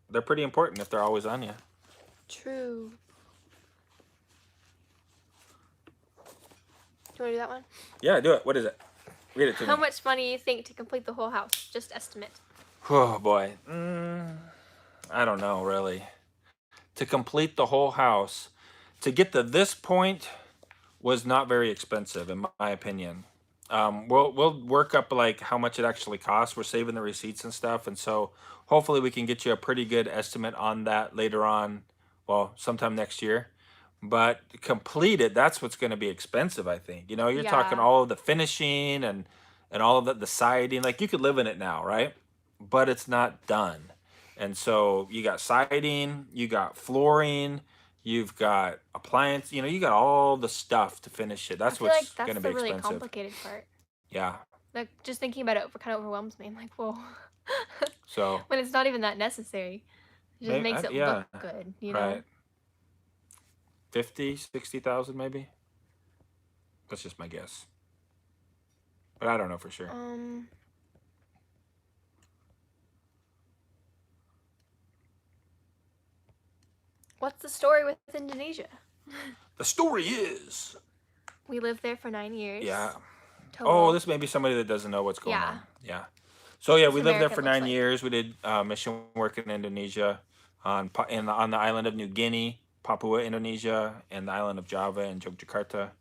A: they're pretty important if they're always on you.
B: True. Do you want to do that one?
A: Yeah, do it. What is it? Read it to me.
B: How much money you think to complete the whole house? Just estimate.
A: Oh boy. I don't know, really. To complete the whole house, to get to this point, was not very expensive in my opinion. We'll work up like how much it actually costs. We're saving the receipts and stuff, and so hopefully we can get you a pretty good estimate on that later on. Well, sometime next year. But complete it, that's what's going to be expensive, I think. You know, you're talking all of the finishing and all of the siding. Like, you could live in it now, right? But it's not done. And so you got siding, you got flooring, you've got appliance, you know, you got all the stuff to finish it. That's what's going to be expensive. That's the really
B: complicated part.
A: Yeah.
B: Like, just thinking about it kind of overwhelms me. I'm like, whoa.
A: So
B: when it's not even that necessary. It just makes it look good, you know?
A: Right. 50, 60,000 maybe. That's just my guess. But I don't know for sure.
B: What's the story with Indonesia?
A: The story is
B: we lived there for 9 years.
A: Yeah.
B: Total.
A: Oh, this may be somebody that doesn't know what's going on. Yeah. So yeah, we lived there for 9 years. We did mission work in Indonesia, on the island of New Guinea, Papua, Indonesia, and the island of Java and Yogyakarta.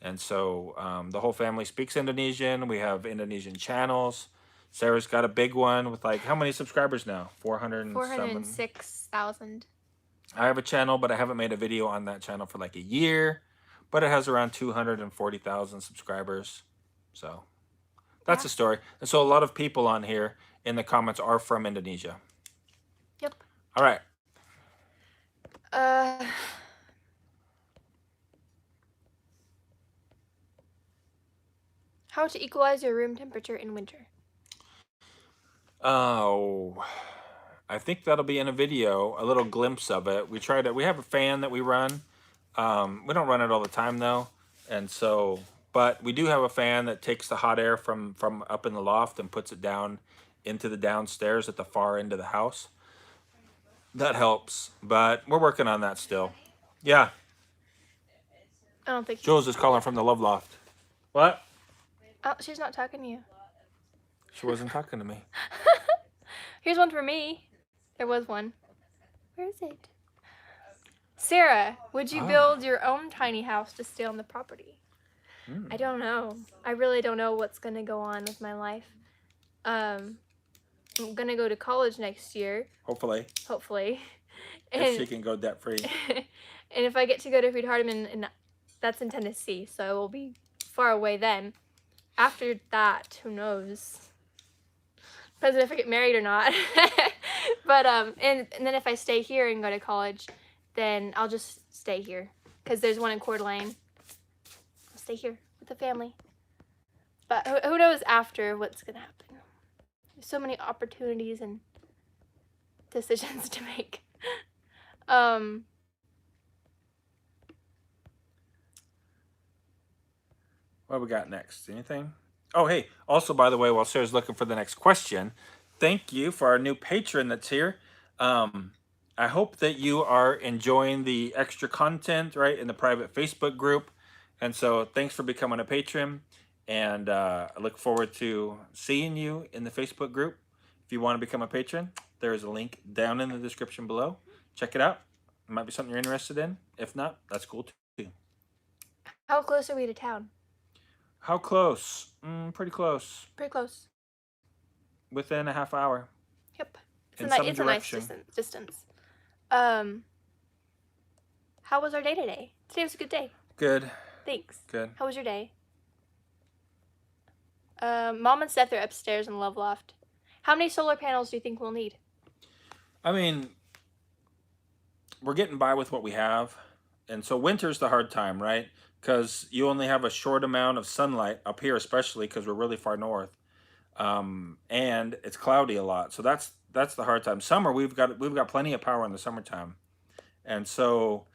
A: And so the whole family speaks Indonesian. We have Indonesian channels. Sarah's got a big one with like, how many subscribers now? 406,000. I have a channel, but I haven't made a video on that channel for like a year. but it has around 240,000 subscribers. So that's
B: Yeah.
A: the story. And so a lot of people on here in the comments are from Indonesia.
B: Yep.
A: All right.
B: How to equalize your room temperature in winter.
A: Oh, I think that'll be in a video, a little glimpse of it. We tried it. We have a fan that we run. We don't run it all the time though. And so, but we do have a fan that takes the hot air from up in the loft and puts it down into the downstairs at the far end of the house. That helps, but we're working on that still. Yeah,
B: I don't think.
A: Jules is calling from the love loft. What?
B: Oh, she's not talking to you.
A: She wasn't talking to me.
B: Here's one for me. There was one. Where is it? Sarah, would you build your own tiny house to stay on the property? I don't know. I really don't know what's going to go on with my life. I'm going to go to college next year.
A: Hopefully.
B: And,
A: If she can go debt free.
B: and if I get to go to Freed Hardeman, and that's in Tennessee, so I will be far away then. After that, who knows? Depends on if I get married or not. But and then if I stay here and go to college, then I'll just stay here because there's one in Coeur d'Alene. I'll stay here with the family. But who knows after what's gonna happen? There's so many opportunities and decisions to make.
A: What we got next? Anything? Oh, hey. Also, by the way, while Sarah's looking for the next question, thank you for our new patron that's here. I hope that you are enjoying the extra content, right, in the private Facebook group. And so thanks for becoming a patron. And I look forward to seeing you in the Facebook group. If you want to become a patron, there is a link down in the description below. Check it out. It might be something you're interested in. If not, that's cool too.
B: How close are we to town?
A: How close? Pretty close.
B: Pretty close.
A: Within a half hour.
B: Yep.
A: In some
B: It's a nice
A: direction.
B: distance. How was our day today? Today was a good day.
A: Good.
B: Thanks.
A: Good.
B: How was your day? Mom and Seth are upstairs in the love loft. How many solar panels do you think we'll need?
A: I mean, we're getting by with what we have. And so winter's the hard time, right? Because you only have a short amount of sunlight up here, especially because we're really far north. And it's cloudy a lot. So that's the hard time. Summer, we've got plenty of power in the summertime. And so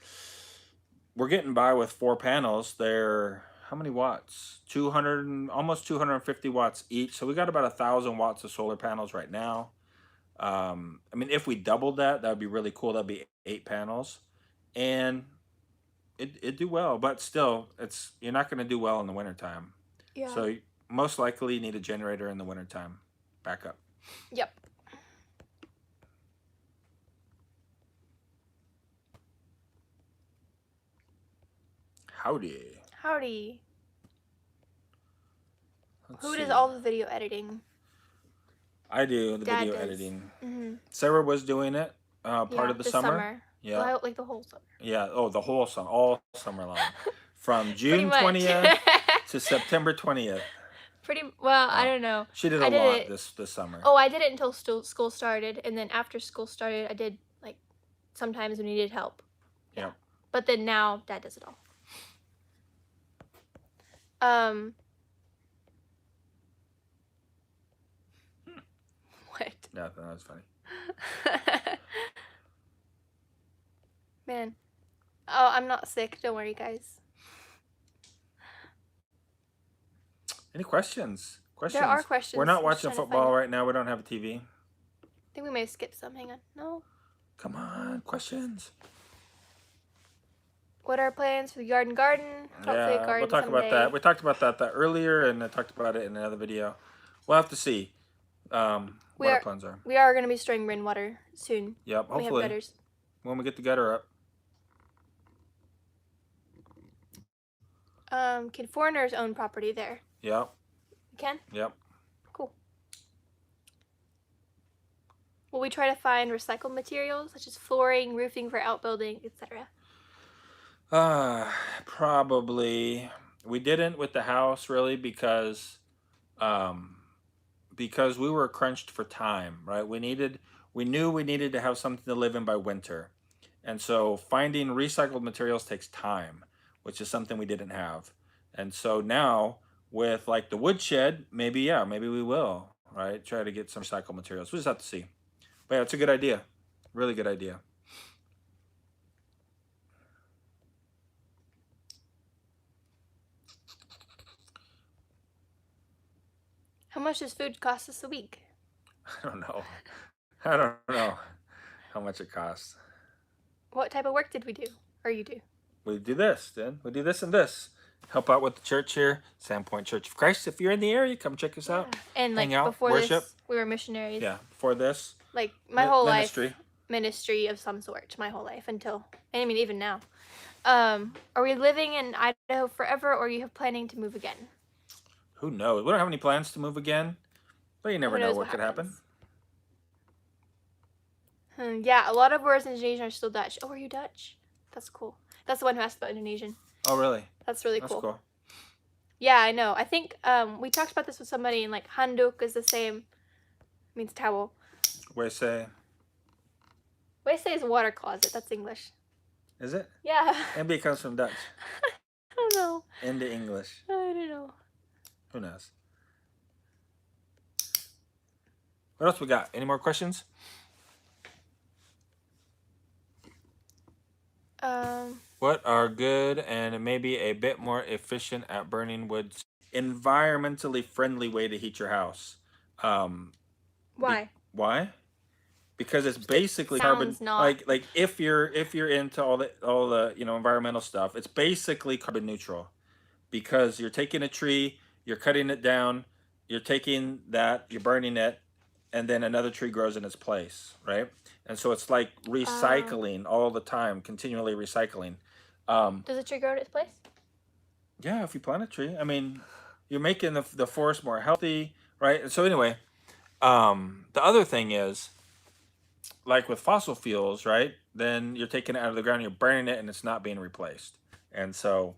A: we're getting by with 4 panels. They're how many watts? 200, almost 250 watts each. So we got about 1,000 watts of solar panels right now. I mean, if we doubled that, that would be really cool. That'd be 8 panels. And it'd do well, but still, you're not going to do well in the wintertime.
B: Yeah.
A: So most likely you need a generator in the wintertime. Backup.
B: Yep.
A: Howdy.
B: Howdy.
A: Let's
B: Who
A: see.
B: does all the video editing?
A: I do the
B: Dad
A: video
B: does.
A: editing.
B: Mm-hmm.
A: Sarah was doing it part of the
B: this
A: summer. Yeah.
B: Well, like the whole summer.
A: Yeah. Oh, the whole summer, all summer long, from
B: Pretty
A: June
B: much.
A: 20th to September 20th.
B: Pretty well. I don't know.
A: She did a
B: I did
A: lot
B: it-
A: this summer.
B: Oh, I did it until school started, and then after school started, I did like sometimes when we needed help.
A: Yeah.
B: But then now Dad does it all. What?
A: Yeah, that was funny.
B: Man. Oh, I'm not sick. Don't worry, guys.
A: Any questions? Questions?
B: There are questions.
A: We're not
B: I'm
A: watching
B: just trying to
A: football
B: find
A: right now. We don't have a TV.
B: I think we may have skipped some. Hang on. No.
A: Come on, questions.
B: What are our plans for the garden? Hopefully a
A: Yeah,
B: garden
A: we'll talk about
B: someday.
A: that. We talked about that earlier, and I talked about it in another video. We'll have to see what our plans are.
B: We are going to be storing rainwater soon.
A: Yep,
B: We have
A: hopefully
B: gutters.
A: when we get the gutter up.
B: Can foreigners own property there?
A: Yep,
B: We can?
A: yep.
B: Cool. Will we try to find recycled materials such as flooring, roofing for outbuilding, etc.?
A: Uh, Probably we didn't with the house really um because we were crunched for time, right? We knew we needed to have something to live in by winter. And so finding recycled materials takes time, which is something we didn't have. And so now with like the woodshed, maybe yeah, maybe we will, right? Try to get some recycled materials. We just have to see. But yeah, it's a good idea. Really good idea.
B: How much does food cost us a week?
A: I don't know. I don't know how much it costs.
B: What type of work did we do? Or you do?
A: We do this, then. We do this and this. Help out with the church here, Sandpoint Church of Christ. If you're in the area, come check us out.
B: And
A: Hang
B: like
A: out,
B: before
A: worship.
B: this, we were missionaries.
A: Yeah, before this,
B: Like my whole
A: ministry.
B: life, ministry of some sort. My whole life until, I mean, even now. Are we living in Idaho forever, or are you planning to move again?
A: Who knows? We don't have any plans to move again, but you never
B: Who
A: know
B: knows
A: what could happen.
B: Yeah, a lot of words in Indonesian are still Dutch. Oh, are you Dutch? That's cool. That's the one who asked about Indonesian.
A: Oh, really?
B: That's really
A: That's
B: cool.
A: cool.
B: Yeah, I know. I think we talked about this with somebody, and like handuk is the same, means towel.
A: Wese.
B: Wese is water closet. That's English.
A: Is it?
B: Yeah.
A: Maybe it comes from Dutch
B: I don't know.
A: into English.
B: I don't know.
A: Who knows? What else we got? Any more questions? What are good and maybe a bit more efficient at burning wood? Environmentally friendly way to heat your house.
B: Why?
A: Why? Because it's basically carbon.
B: Sounds not.
A: Like if you're into all the environmental stuff, it's basically carbon neutral. Because you're taking a tree, you're cutting it down, you're taking that, you're burning it, and then another tree grows in its place, right? And so it's like recycling all the time, continually recycling.
B: Does a tree grow in its place?
A: Yeah, if you plant a tree, I mean, you're making the forest more healthy, right? And so anyway, the other thing is, like with fossil fuels, right? Then you're taking it out of the ground, you're burning it, and it's not being replaced. And so,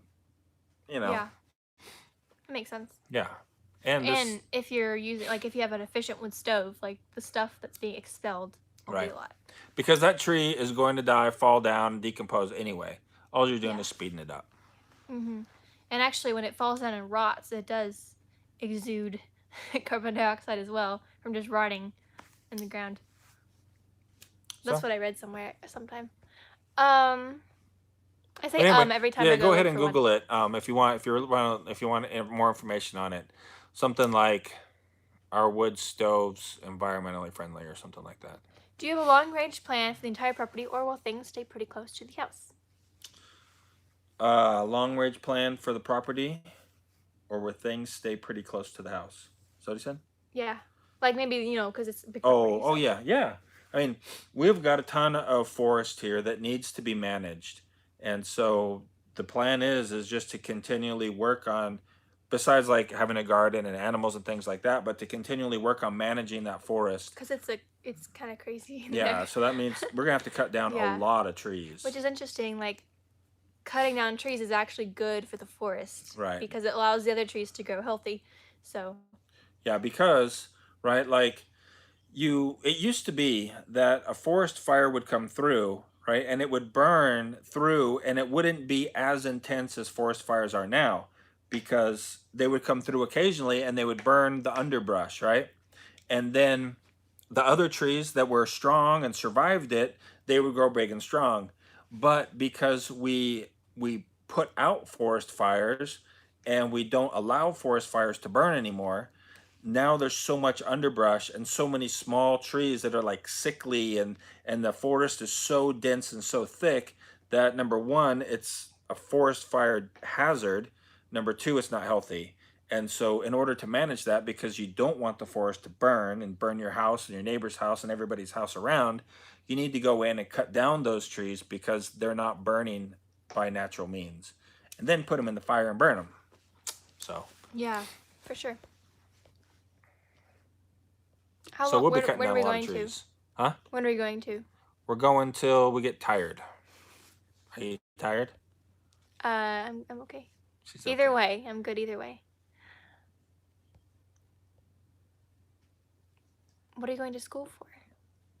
B: Yeah. That makes sense.
A: Yeah. And
B: if you're using, like, if you have an efficient wood stove, like the stuff that's being expelled will be a lot.
A: Because that tree is going to die, fall down, decompose anyway. All you're doing is speeding it up.
B: Mm-hmm. And actually, when it falls down and rots, it does exude carbon dioxide as well from just rotting in the ground. That's what I read somewhere sometime. I say
A: anyway,
B: every time.
A: Yeah,
B: I
A: go ahead and Google it. If you want more information on it, something like "Are wood stoves environmentally friendly?" or something like that.
B: Do you have a long-range plan for the entire property, or will things stay pretty close to the house?
A: Long-range plan for the property, or will things stay pretty close to the house? Is that what you said?
B: Yeah, like maybe because it's a big
A: property.
B: So.
A: Yeah. I mean, we've got a ton of forest here that needs to be managed. And so the plan is just to continually work on, besides like having a garden and animals and things like that, but to continually work on managing that forest.
B: Because it's kind of crazy.
A: Yeah, so that means we're gonna have to cut down a lot of trees.
B: Which is interesting. Like, cutting down trees is actually good for the forest,
A: right?
B: Because it allows the other trees to grow healthy. So.
A: Yeah, because right, like it used to be that a forest fire would come through, right? And it would burn through and it wouldn't be as intense as forest fires are now because they would come through occasionally and they would burn the underbrush, right? And then the other trees that were strong and survived it, they would grow big and strong. But because we put out forest fires and we don't allow forest fires to burn anymore, now there's so much underbrush and so many small trees that are like sickly, and the forest is so dense and so thick that number one, it's a forest fire hazard. Number two, it's not healthy. And so in order to manage that, because you don't want the forest to burn and burn your house and your neighbor's house and everybody's house around, you need to go in and cut down those trees because they're not burning by natural means, and then put them in the fire and burn them. So
B: yeah, for sure.
A: We'll be cutting down a lot of trees. Huh?
B: When are we going to?
A: We're going till we get tired. Are you tired?
B: I'm okay.
A: She's
B: Either
A: okay.
B: way, I'm good either way. What are you going to school for?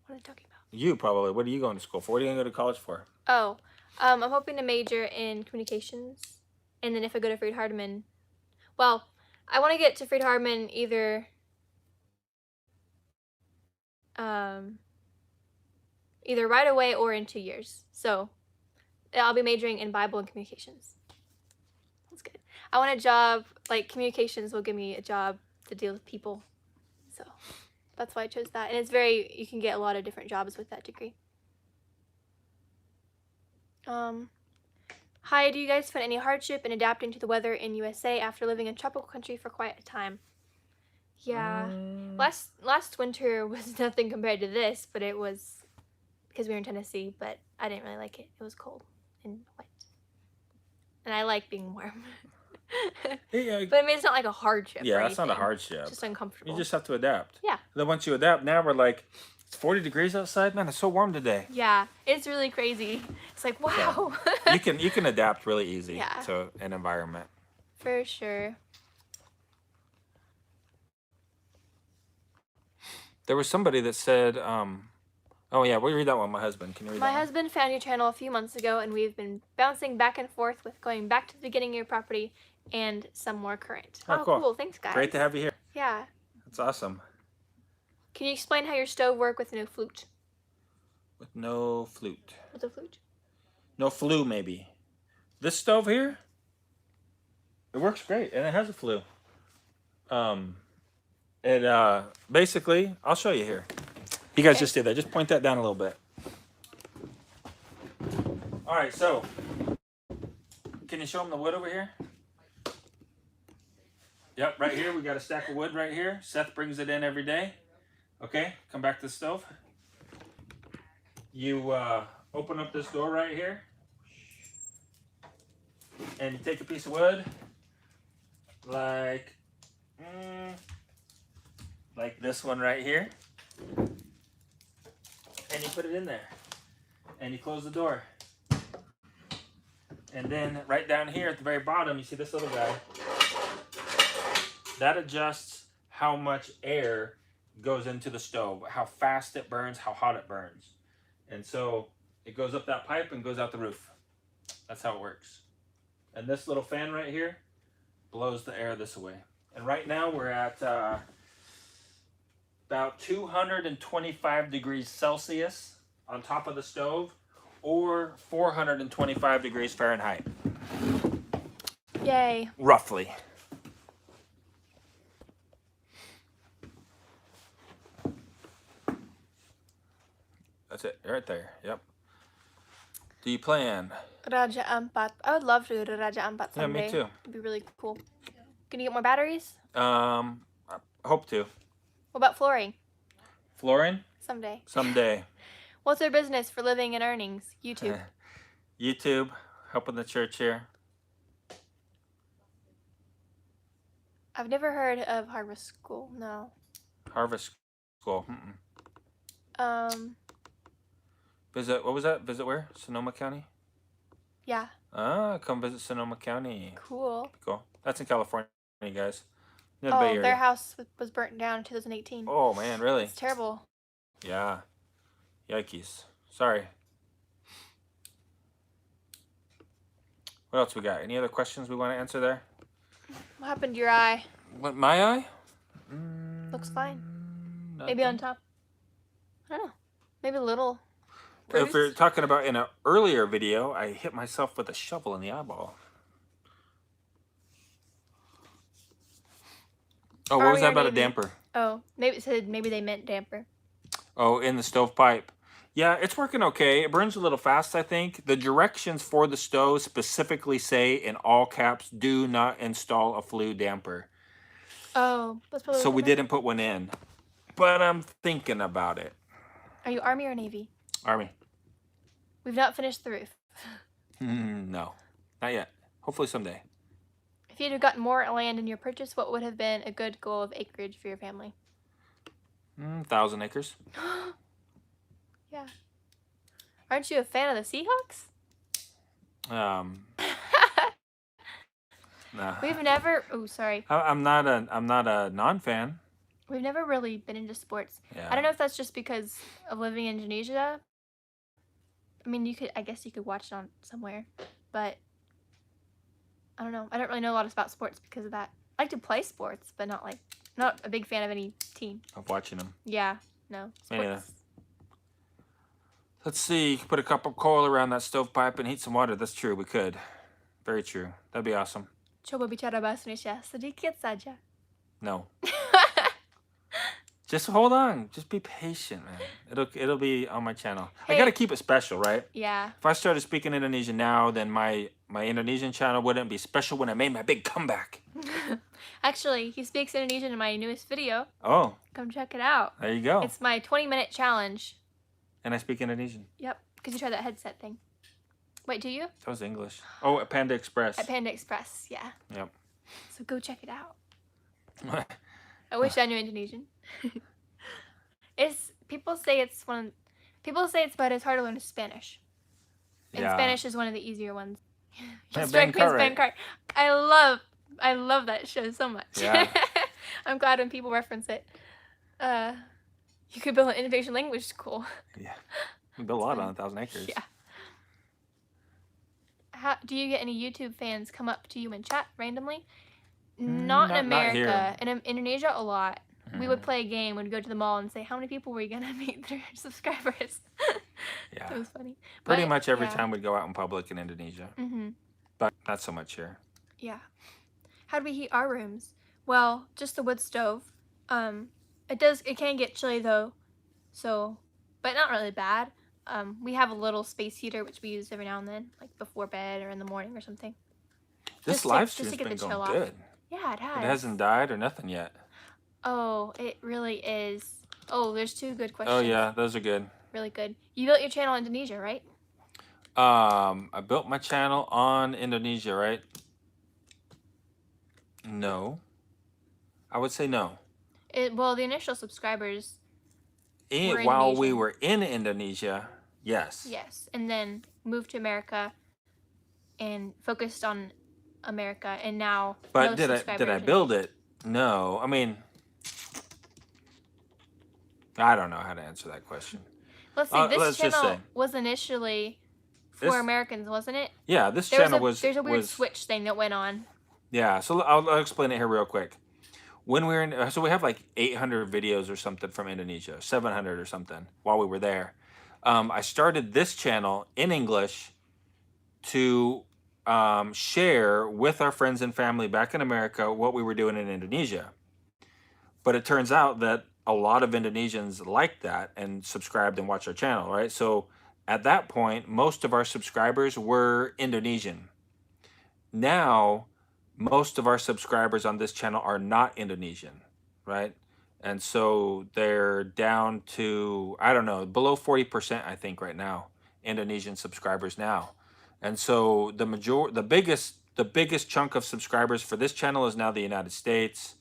B: What are you talking about?
A: You probably. What are you going to school for? What are you going to go to college for?
B: Oh, I'm hoping to major in communications, and then if I go to Freed-Hardeman, well, I want to get to Freed-Hardeman either either right away or in 2 years. So I'll be majoring in Bible and communications. That's good. I want a job, like communications will give me a job to deal with people. So that's why I chose that. And it's you can get a lot of different jobs with that degree. Hi, do you guys find any hardship in adapting to the weather in USA after living in a tropical country for quite a time? Yeah. Last winter was nothing compared to this, but it was because we were in Tennessee, but I didn't really like it. It was cold and wet. And I like being warm.
A: Yeah.
B: But I mean, it's not like a hardship.
A: Yeah,
B: or
A: that's not a
B: anything.
A: hardship.
B: It's just uncomfortable.
A: You just have to adapt.
B: Yeah.
A: Then once you adapt, now we're like, it's 40 degrees outside. Man, it's so warm today.
B: Yeah, it's really crazy. It's like, wow.
A: You can adapt really easy
B: Yeah.
A: to an environment.
B: For sure.
A: There was somebody that said, oh yeah, we'll read that one. My husband. Can you read
B: My
A: that one?
B: husband found your channel a few months ago, and we've been bouncing back and forth with going back to the beginning of your property and some more current.
A: Oh, cool.
B: Thanks, guys.
A: Great to have you here.
B: Yeah.
A: That's awesome.
B: Can you explain how your stove works with no flute?
A: With no flute.
B: What's a flute?
A: No flue, maybe. This stove here, it works great, and it has a flue. Basically, I'll show you here. You guys just did that. Just point that down a little bit. All right, so can you show them the wood over here? Yep, right here. We got a stack of wood right here. Seth brings it in every day. Okay, come back to the stove. You open up this door right here. And you take a piece of wood, like this one right here. And you put it in there. And you close the door. And then right down here at the very bottom, you see this little guy. That adjusts how much air goes into the stove, how fast it burns, how hot it burns. And so it goes up that pipe and goes out the roof. That's how it works. And this little fan right here blows the air this way. And right now we're at about 225 degrees Celsius on top of the stove, or 425 degrees Fahrenheit.
B: Yay.
A: Roughly. That's it, right there. Yep. Do you plan?
B: Raja Ampat. I would love to do Raja Ampat someday.
A: Yeah, me too.
B: It'd be really cool. Can you get more batteries?
A: I hope to.
B: What about flooring?
A: Flooring?
B: Someday.
A: Someday.
B: What's their business for living and earnings? YouTube.
A: YouTube, helping the church here.
B: I've never heard of Harvest School. No.
A: Harvest School. Visit, what was that? Visit where? Sonoma County?
B: Yeah.
A: Ah, come visit Sonoma County.
B: Cool.
A: Cool. That's in California, guys. Near the Bay
B: Oh,
A: Area.
B: their house was burnt down in 2018.
A: Oh, man, really?
B: It's terrible.
A: Yeah. Yikes. Sorry. What else we got? Any other questions we want to answer there?
B: What happened to your eye?
A: What, my eye?
B: Looks fine.
A: Nothing.
B: Maybe on top. I don't know. Maybe a little.
A: If we're talking about in an earlier video, I hit myself with a shovel in the eyeball. Oh, what was that about a damper?
B: Oh, maybe it said maybe they meant damper.
A: Oh, in the stovepipe. Yeah, it's working okay. It burns a little fast, I think. The directions for the stove specifically say in all caps, do not install a flue damper.
B: Oh, that's probably.
A: So we didn't put one in. But I'm thinking about it.
B: Are you Army or Navy?
A: Army.
B: We've not finished the roof.
A: No, not yet. Hopefully someday.
B: If you'd have gotten more land in your purchase, what would have been a good goal of acreage for your family?
A: 1,000 acres.
B: Yeah. Aren't you a fan of the Seahawks?
A: Nah.
B: We've never. Oh, sorry.
A: I'm not a non-fan.
B: We've never really been into sports.
A: Yeah.
B: I don't know if that's just because of living in Indonesia. I mean, you could. I guess you could watch it on somewhere, but I don't know. I don't really know a lot about sports because of that. I like to play sports, but not a big fan of any team.
A: Of watching them.
B: Yeah. No. Sports.
A: Yeah. Let's see. You could put a cup of coal around that stovepipe and heat some water. That's true. We could. Very true. That'd be awesome.
B: Coba bicara bahasa Indonesia sedikit saja.
A: No. Just hold on. Just be patient, man. It'll be on my channel.
B: Hey.
A: I gotta keep it special, right?
B: Yeah.
A: If I started speaking Indonesian now, then my Indonesian channel wouldn't be special when I made my big comeback.
B: Actually, he speaks Indonesian in my newest video.
A: Oh.
B: Come check it out.
A: There you go.
B: It's my 20-minute challenge.
A: And I speak Indonesian.
B: Yep. Because you tried that headset thing. Wait, do you?
A: That was English. Oh, at Panda Express.
B: At Panda Express, yeah.
A: Yep.
B: So go check it out. I wish I knew Indonesian. People say it's about as hard to learn as Spanish. And
A: Yeah.
B: Spanish is one of the easier ones.
A: Yeah,
B: Strike
A: Ben
B: Quiz, Ben Cart. I love that show so much.
A: Yeah.
B: I'm glad when people reference it. You could build an innovation language school.
A: Yeah. We built a lot on 1,000 acres.
B: Yeah. Do you get any YouTube fans come up to you in chat randomly? Not in America. In Indonesia, a lot. We would play a game. We'd go to the mall and say, how many people were you going to meet that are subscribers?
A: Yeah.
B: It was funny.
A: Pretty
B: But,
A: much every
B: yeah.
A: time we'd go out in public in Indonesia.
B: Mm-hmm.
A: But not so much here.
B: Yeah. How do we heat our rooms? Well, just the wood stove. It can get chilly though. So, but not really bad. We have a little space heater which we use every now and then, like before bed or in the morning or something.
A: This live stream's been going good.
B: Yeah, it has.
A: It hasn't died or nothing yet.
B: Oh, it really is. Oh, there's 2 good questions.
A: Oh yeah, those are good.
B: Really good. You built your channel in Indonesia, right?
A: I built my channel on Indonesia, right? No. I would say no.
B: Well, the initial subscribers were
A: While we
B: Indonesian.
A: were in Indonesia, yes.
B: Yes, and then moved to America and focused on America, and now.
A: But
B: no
A: did I
B: subscribers
A: build it? No. I mean, I don't know how to answer that question.
B: Let's see. This
A: let's just
B: channel
A: say.
B: was initially for
A: This-
B: Americans, wasn't it?
A: Yeah, this channel was.
B: There's a weird switch thing that went on.
A: Yeah, so I'll explain it here real quick. When we were in, so we have like 800 videos or something from Indonesia, 700 or something while we were there. I started this channel in English to share with our friends and family back in America what we were doing in Indonesia. But it turns out that a lot of Indonesians liked that and subscribed and watched our channel, right? So at that point, most of our subscribers were Indonesian. Now, most of our subscribers on this channel are not Indonesian, right? And so they're down to, I don't know, below 40%, I think, right now, Indonesian subscribers now. And so the biggest chunk of subscribers for this channel is now the United States,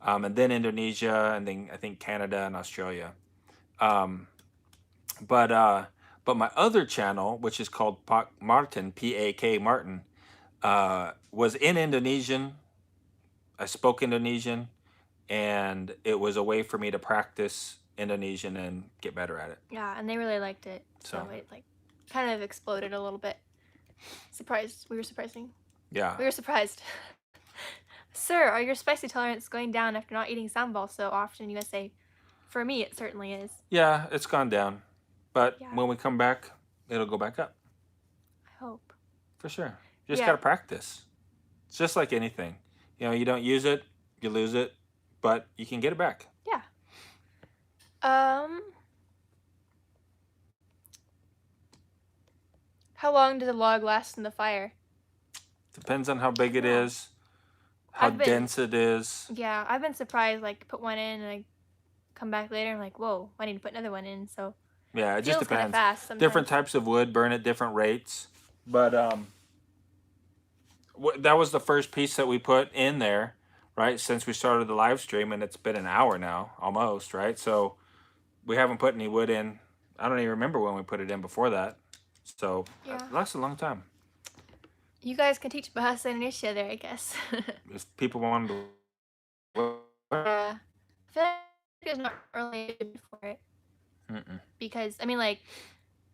A: and then Indonesia, and then I think Canada and Australia. But my other channel, which is called Pak Martin, P-A-K Martin, was in Indonesian. I spoke Indonesian, and it was a way for me to practice Indonesian and get better at it.
B: Yeah, and they really liked it. So it like kind of exploded a little bit. We were surprising.
A: Yeah.
B: We were surprised. Sir, are your spicy tolerance going down after not eating sambal so often in USA? For me, it certainly is.
A: Yeah, it's gone down. But
B: Yeah.
A: when we come back, it'll go back up.
B: I hope.
A: For sure. You just
B: Yeah.
A: got to practice. It's just like anything. You know, you don't use it, you lose it, but you can get it back.
B: Yeah. How long does a log last in the fire?
A: Depends on how big it
B: Yeah.
A: is, how
B: I've been-
A: dense it is.
B: Yeah, I've been surprised, like, put one in and I come back later and I'm like, whoa, I need to put another one in. So
A: Yeah, it
B: it
A: just
B: feels kind of
A: depends.
B: fast sometimes.
A: Different types of wood burn at different rates. But that was the first piece that we put in there, right? Since we started the live stream, and it's been an hour now, almost, right? So we haven't put any wood in. I don't even remember when we put it in before that. So
B: Yeah.
A: it lasts a long time.
B: You guys can teach Bahasa Indonesia there, I guess.
A: If people wanted to.
B: Yeah. I feel like there's not really a need for it. Because, I mean, like,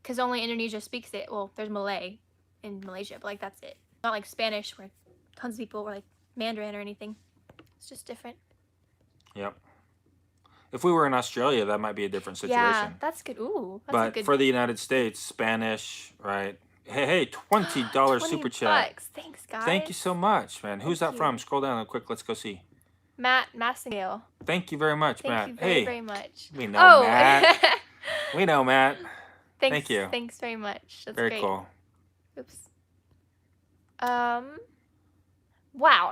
B: because only Indonesia speaks it. Well, there's Malay in Malaysia, but, like, that's it. Not like Spanish, where tons of people were, like, Mandarin or anything. It's just different.
A: Yep. If we were in Australia, that might be a different situation.
B: Yeah, that's good. Ooh, that's a
A: But
B: good.
A: for the United States, Spanish, right? Hey, $20 super chat.
B: $20. Thanks, guys.
A: Thank you so much, man. Who's
B: Thank
A: that
B: you.
A: from? Scroll down real quick. Let's go see.
B: Matt Massingale.
A: Thank you very much, Matt.
B: Thank you very, very much.
A: We know Matt. We know Matt.
B: Thanks,
A: Thank you.
B: Thanks very much. That's
A: very
B: great.
A: cool.
B: Oops. Wow.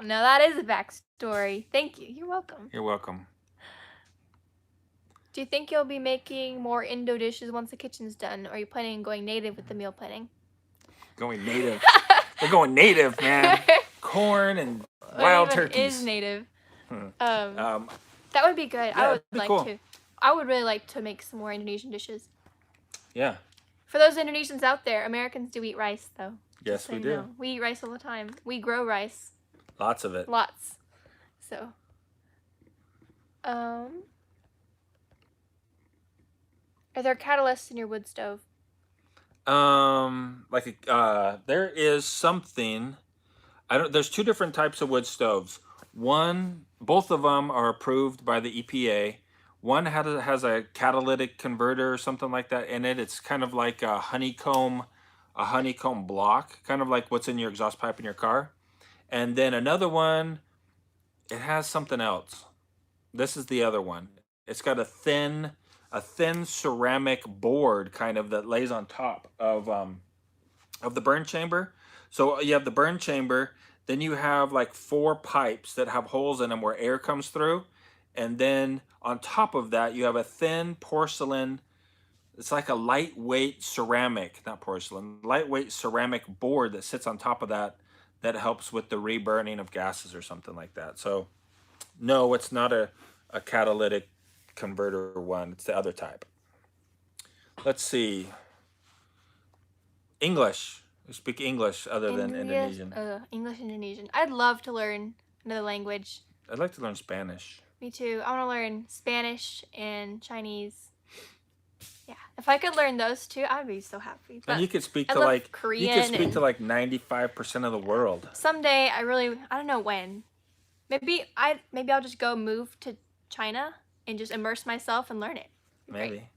B: Now that is a backstory. Thank you. You're welcome.
A: You're welcome.
B: Do you think you'll be making more Indo dishes once the kitchen's done, or are you planning on going native with the meal planning?
A: Going native. We're going native, man. Corn and wild turkeys.
B: Is native. That would be good.
A: Yeah,
B: I would like
A: cool.
B: to. I would really like to make some more Indonesian dishes.
A: Yeah.
B: For those Indonesians out there, Americans do eat rice, though.
A: Yes,
B: so
A: we do.
B: know. We eat rice all the time. We grow rice.
A: Lots of it.
B: Lots. So. Are there catalysts in your wood stove?
A: There is something. There's two different types of wood stoves. Both of them are approved by the EPA. One has a catalytic converter or something like that in it. It's kind of like a honeycomb block, kind of like what's in your exhaust pipe in your car. And then another one, it has something else. This is the other one. It's got a thin ceramic board kind of that lays on top of the burn chamber. So you have the burn chamber, then you have like 4 pipes that have holes in them where air comes through, and then on top of that you have a thin porcelain. It's like a lightweight ceramic board that sits on top of that helps with the reburning of gases or something like that. So no, it's not a catalytic converter one. It's the other type. Let's see. English. We speak English other than Indonesian.
B: English, Indonesian. I'd love to learn another language.
A: I'd like to learn Spanish.
B: Me too. I want to learn Spanish and Chinese. Yeah, if I could learn those two, I'd be so happy. But
A: and you could speak to
B: Korean.
A: You could speak to like 95% of the world.
B: Someday, I don't know when. Maybe I'll just go move to China and just immerse myself and learn it.
A: Maybe.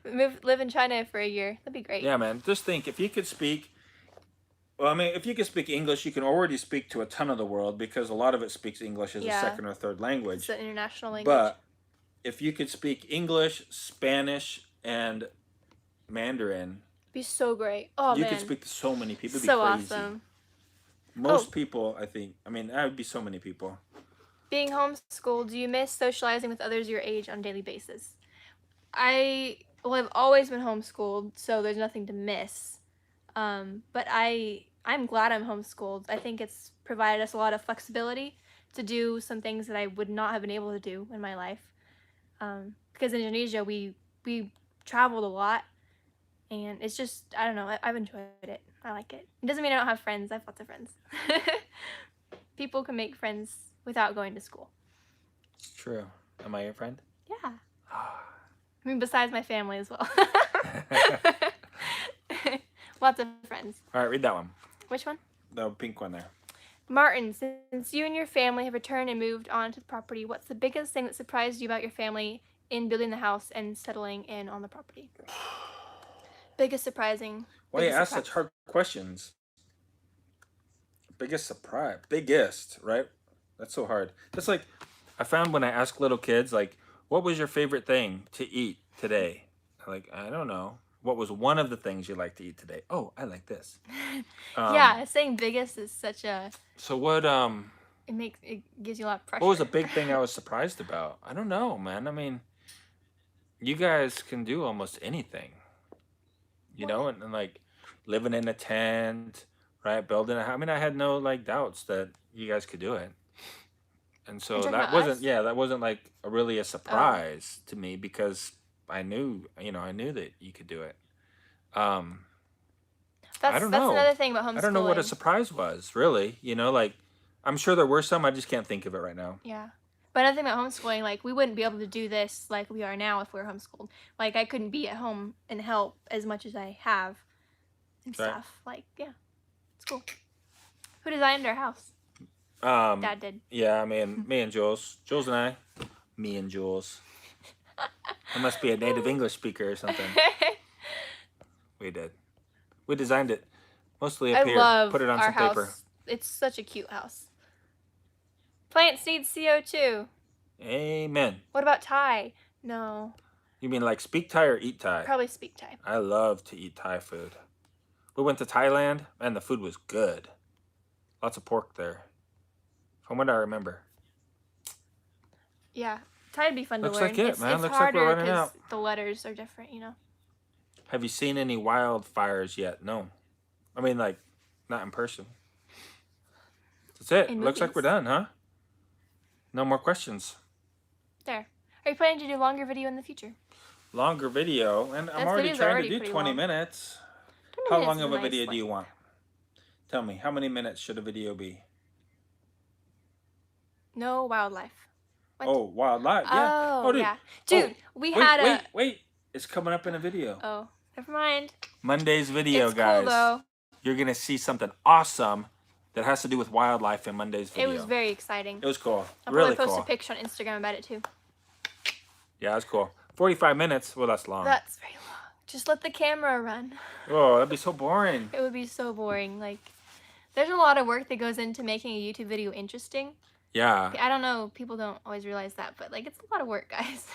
B: Live in China for a year. That'd be great.
A: Yeah, man. Just think, if you could speak English, you can already speak to a ton of the world because a lot of it speaks English as a second or third language.
B: It's an international language.
A: But if you could speak English, Spanish, and Mandarin,
B: it'd be so great. Oh,
A: you
B: man.
A: could speak to so many people. It'd
B: so
A: be crazy.
B: Awesome.
A: Most people, I think. I mean, that would be so many people.
B: Being homeschooled, do you miss socializing with others your age on a daily basis? I've always been homeschooled, so there's nothing to miss. But I'm glad I'm homeschooled. I think it's provided us a lot of flexibility to do some things that I would not have been able to do in my life. Because in Indonesia, we traveled a lot, and it's just, I don't know, I've enjoyed it. I like it. It doesn't mean I don't have friends. I have lots of friends. People can make friends without going to school.
A: It's true. Am I your friend?
B: Yeah. I mean, besides my family as well. Lots of friends.
A: All right, read that one.
B: Which one?
A: The pink one there.
B: Martin, since you and your family have returned and moved on to the property, what's the biggest thing that surprised you about your family in building the house and settling in on the property? Biggest surprising.
A: Why you ask such hard questions? Biggest surprise. Biggest, right? That's so hard. That's like, I found when I ask little kids, like, what was your favorite thing to eat today? Like, I don't know. What was one of the things you like to eat today? Oh, I like this.
B: Yeah, saying biggest is such a...
A: So what,
B: It gives you a lot of pressure.
A: what was the big thing I was surprised about? I don't know, man. I mean, you guys can do almost anything. You know, and like living in a tent, right? Building a house. I mean, I had no like doubts that you guys could do it. And so that wasn't like really a surprise to me because I knew that you could do it. I don't
B: That's
A: know.
B: another thing about homeschooling.
A: I don't know what a surprise was, really. You know, like, I'm sure there were some. I just can't think of it right now.
B: Yeah. But another thing about homeschooling, like, we wouldn't be able to do this like we are now if we were homeschooled. Like, I couldn't be at home and help as much as I have and
A: Right.
B: stuff. Like, yeah, it's cool. Who designed our house? Dad did.
A: Yeah, me and Jules. Jules and I. Me and Jules. I must be a native English speaker or something. We did. We designed it. Mostly up
B: I
A: here.
B: love
A: Put it on
B: our
A: some
B: house.
A: paper.
B: It's such a cute house. Plants need CO2.
A: Amen.
B: What about Thai? No.
A: You mean like speak Thai or eat Thai?
B: Probably speak Thai.
A: I love to eat Thai food. We went to Thailand and the food was good. Lots of pork there. From what I remember.
B: Yeah. Thai would be fun
A: Looks
B: to learn.
A: like it, man.
B: It's
A: Looks like we're
B: harder
A: running
B: because
A: out.
B: the letters are different, you know.
A: Have you seen any wildfires yet? No. I mean, like, not in person. That's it.
B: In
A: Looks like
B: movies.
A: we're done, huh? No more questions.
B: There. Are you planning to do longer video in the future?
A: Longer video, and I'm
B: Those
A: already
B: videos are
A: trying
B: already
A: to do
B: pretty
A: 20
B: long.
A: minutes.
B: 20
A: How
B: minutes
A: long
B: is
A: of a
B: nice
A: video do you
B: length.
A: want? Tell me, how many minutes should a video be?
B: No wildlife. What?
A: Oh, wildlife, yeah.
B: Oh,
A: dude.
B: yeah. Dude, we had a...
A: Wait. It's coming up in a video.
B: Oh, never mind.
A: Monday's video,
B: It's
A: guys.
B: cool, though.
A: You're going to see something awesome that has to do with wildlife in Monday's video.
B: It was very exciting.
A: It was cool.
B: I'll
A: Really
B: probably post
A: cool.
B: a picture on Instagram about it, too.
A: Yeah, that's cool. 45 minutes. Well, that's long.
B: That's very long. Just let the camera run.
A: Oh, that'd be so boring.
B: It would be so boring. Like, there's a lot of work that goes into making a YouTube video interesting.
A: Yeah.
B: I don't know. People don't always realize that, but, like, it's a lot of work, guys.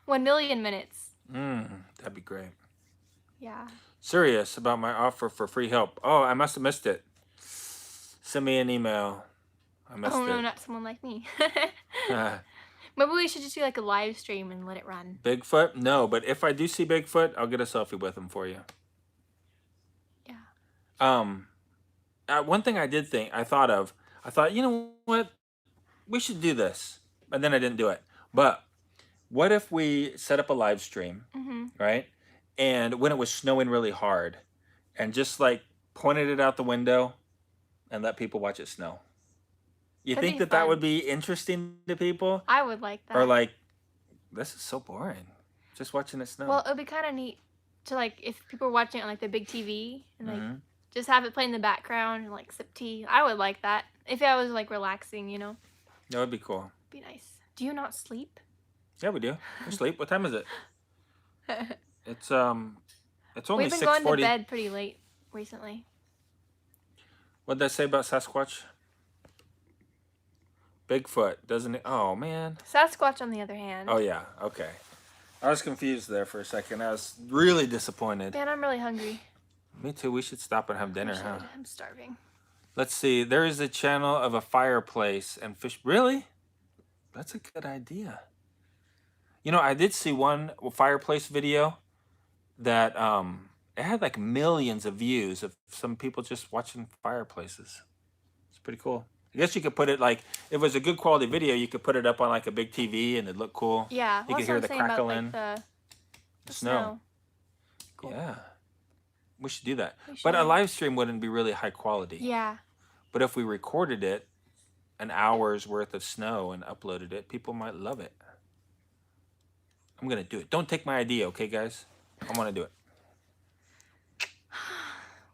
B: 1 million minutes.
A: That'd be great.
B: Yeah.
A: Serious about my offer for free help. Oh, I must have missed it. Send me an email. I missed
B: Oh, no,
A: it.
B: not someone like me. Maybe we should just do, like, a live stream and let it run.
A: Bigfoot? No, but if I do see Bigfoot, I'll get a selfie with him for you.
B: Yeah.
A: One thing I thought, you know what? We should do this. And then I didn't do it. But what if we set up a live stream, right? And when it was snowing really hard, and just like pointed it out the window and let people watch it snow. You
B: That'd
A: think
B: be
A: that
B: fun.
A: would be interesting to people?
B: I would like that.
A: Or like, this is so boring. Just watching it snow.
B: Well, it would be kind of neat to, like, if people were watching it on, like, the big TV and, like,
A: Mm-hmm.
B: just have it play in the background and, like, sip tea. I would like that. If I was, like, relaxing, you know?
A: That would be cool.
B: Be nice. Do you not sleep?
A: Yeah, we do. We sleep. What time is it? It's only
B: We've been
A: 6:40.
B: going to bed pretty late recently.
A: What'd that say about Sasquatch? Bigfoot, doesn't it? Oh, man.
B: Sasquatch, on the other hand.
A: Oh, yeah. Okay. I was confused there for a second. I was really disappointed.
B: Man, I'm really hungry.
A: Me too. We should stop and have dinner,
B: We
A: huh?
B: should. I'm starving.
A: Let's see. There is a channel of a fireplace and fish. Really? That's a good idea. You know, I did see one fireplace video that it had like millions of views of some people just watching fireplaces. It's pretty cool. I guess you could put it like, if it was a good quality video, you could put it up on like a big TV and it'd look cool.
B: Yeah.
A: You could hear the crackling.
B: About, like, the
A: snow.
B: Cool.
A: Yeah. We should do that.
B: We
A: But a
B: should.
A: live stream wouldn't be really high quality.
B: Yeah.
A: But if we recorded it, an hour's worth of snow, and uploaded it, people might love it. I'm going to do it. Don't take my idea, okay, guys? I want to do it.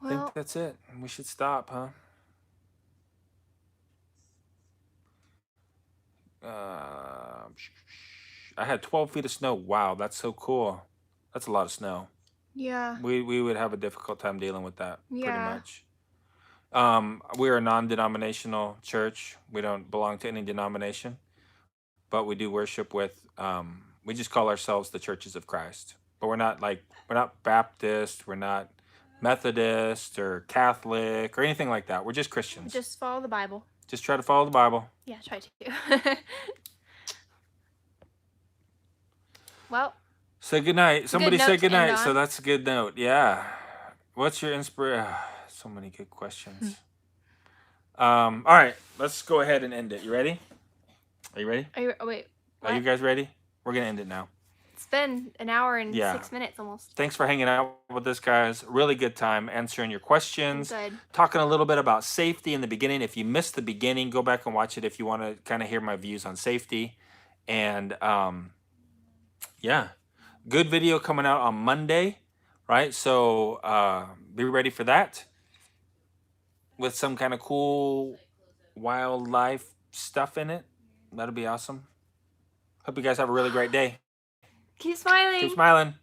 A: I think
B: Well,
A: that's it. We should stop, huh? I had 12 feet of snow. Wow, that's so cool. That's a lot of snow.
B: yeah.
A: We would have a difficult time dealing with that, pretty
B: Yeah.
A: much. We're a non-denominational church. We don't belong to any denomination, but we do worship with, we just call ourselves the Churches of Christ. But we're not Baptist, we're not Methodist or Catholic or anything like that. We're just Christians.
B: Just follow the Bible.
A: Just try to follow the Bible.
B: Yeah, try to. Well,
A: Say goodnight. Somebody
B: note
A: say
B: to end
A: goodnight. So
B: on.
A: that's a good note. Yeah. What's your inspiration? So many good questions. All right. Let's go ahead and end it. You ready? Are you ready?
B: are you, oh, wait.
A: Are you
B: What?
A: guys ready? We're going to end it now.
B: It's been an hour and
A: Yeah.
B: 6 minutes almost.
A: Thanks for hanging out with us, guys. Really good time answering your questions.
B: Good.
A: Talking a little bit about safety in the beginning. If you missed the beginning, go back and watch it if you want to kind of hear my views on safety. And yeah, good video coming out on Monday, right? So be ready for that with some kind of cool wildlife stuff in it. That'll be awesome. Hope you guys have a really great day.
B: Keep smiling.
A: Keep smiling.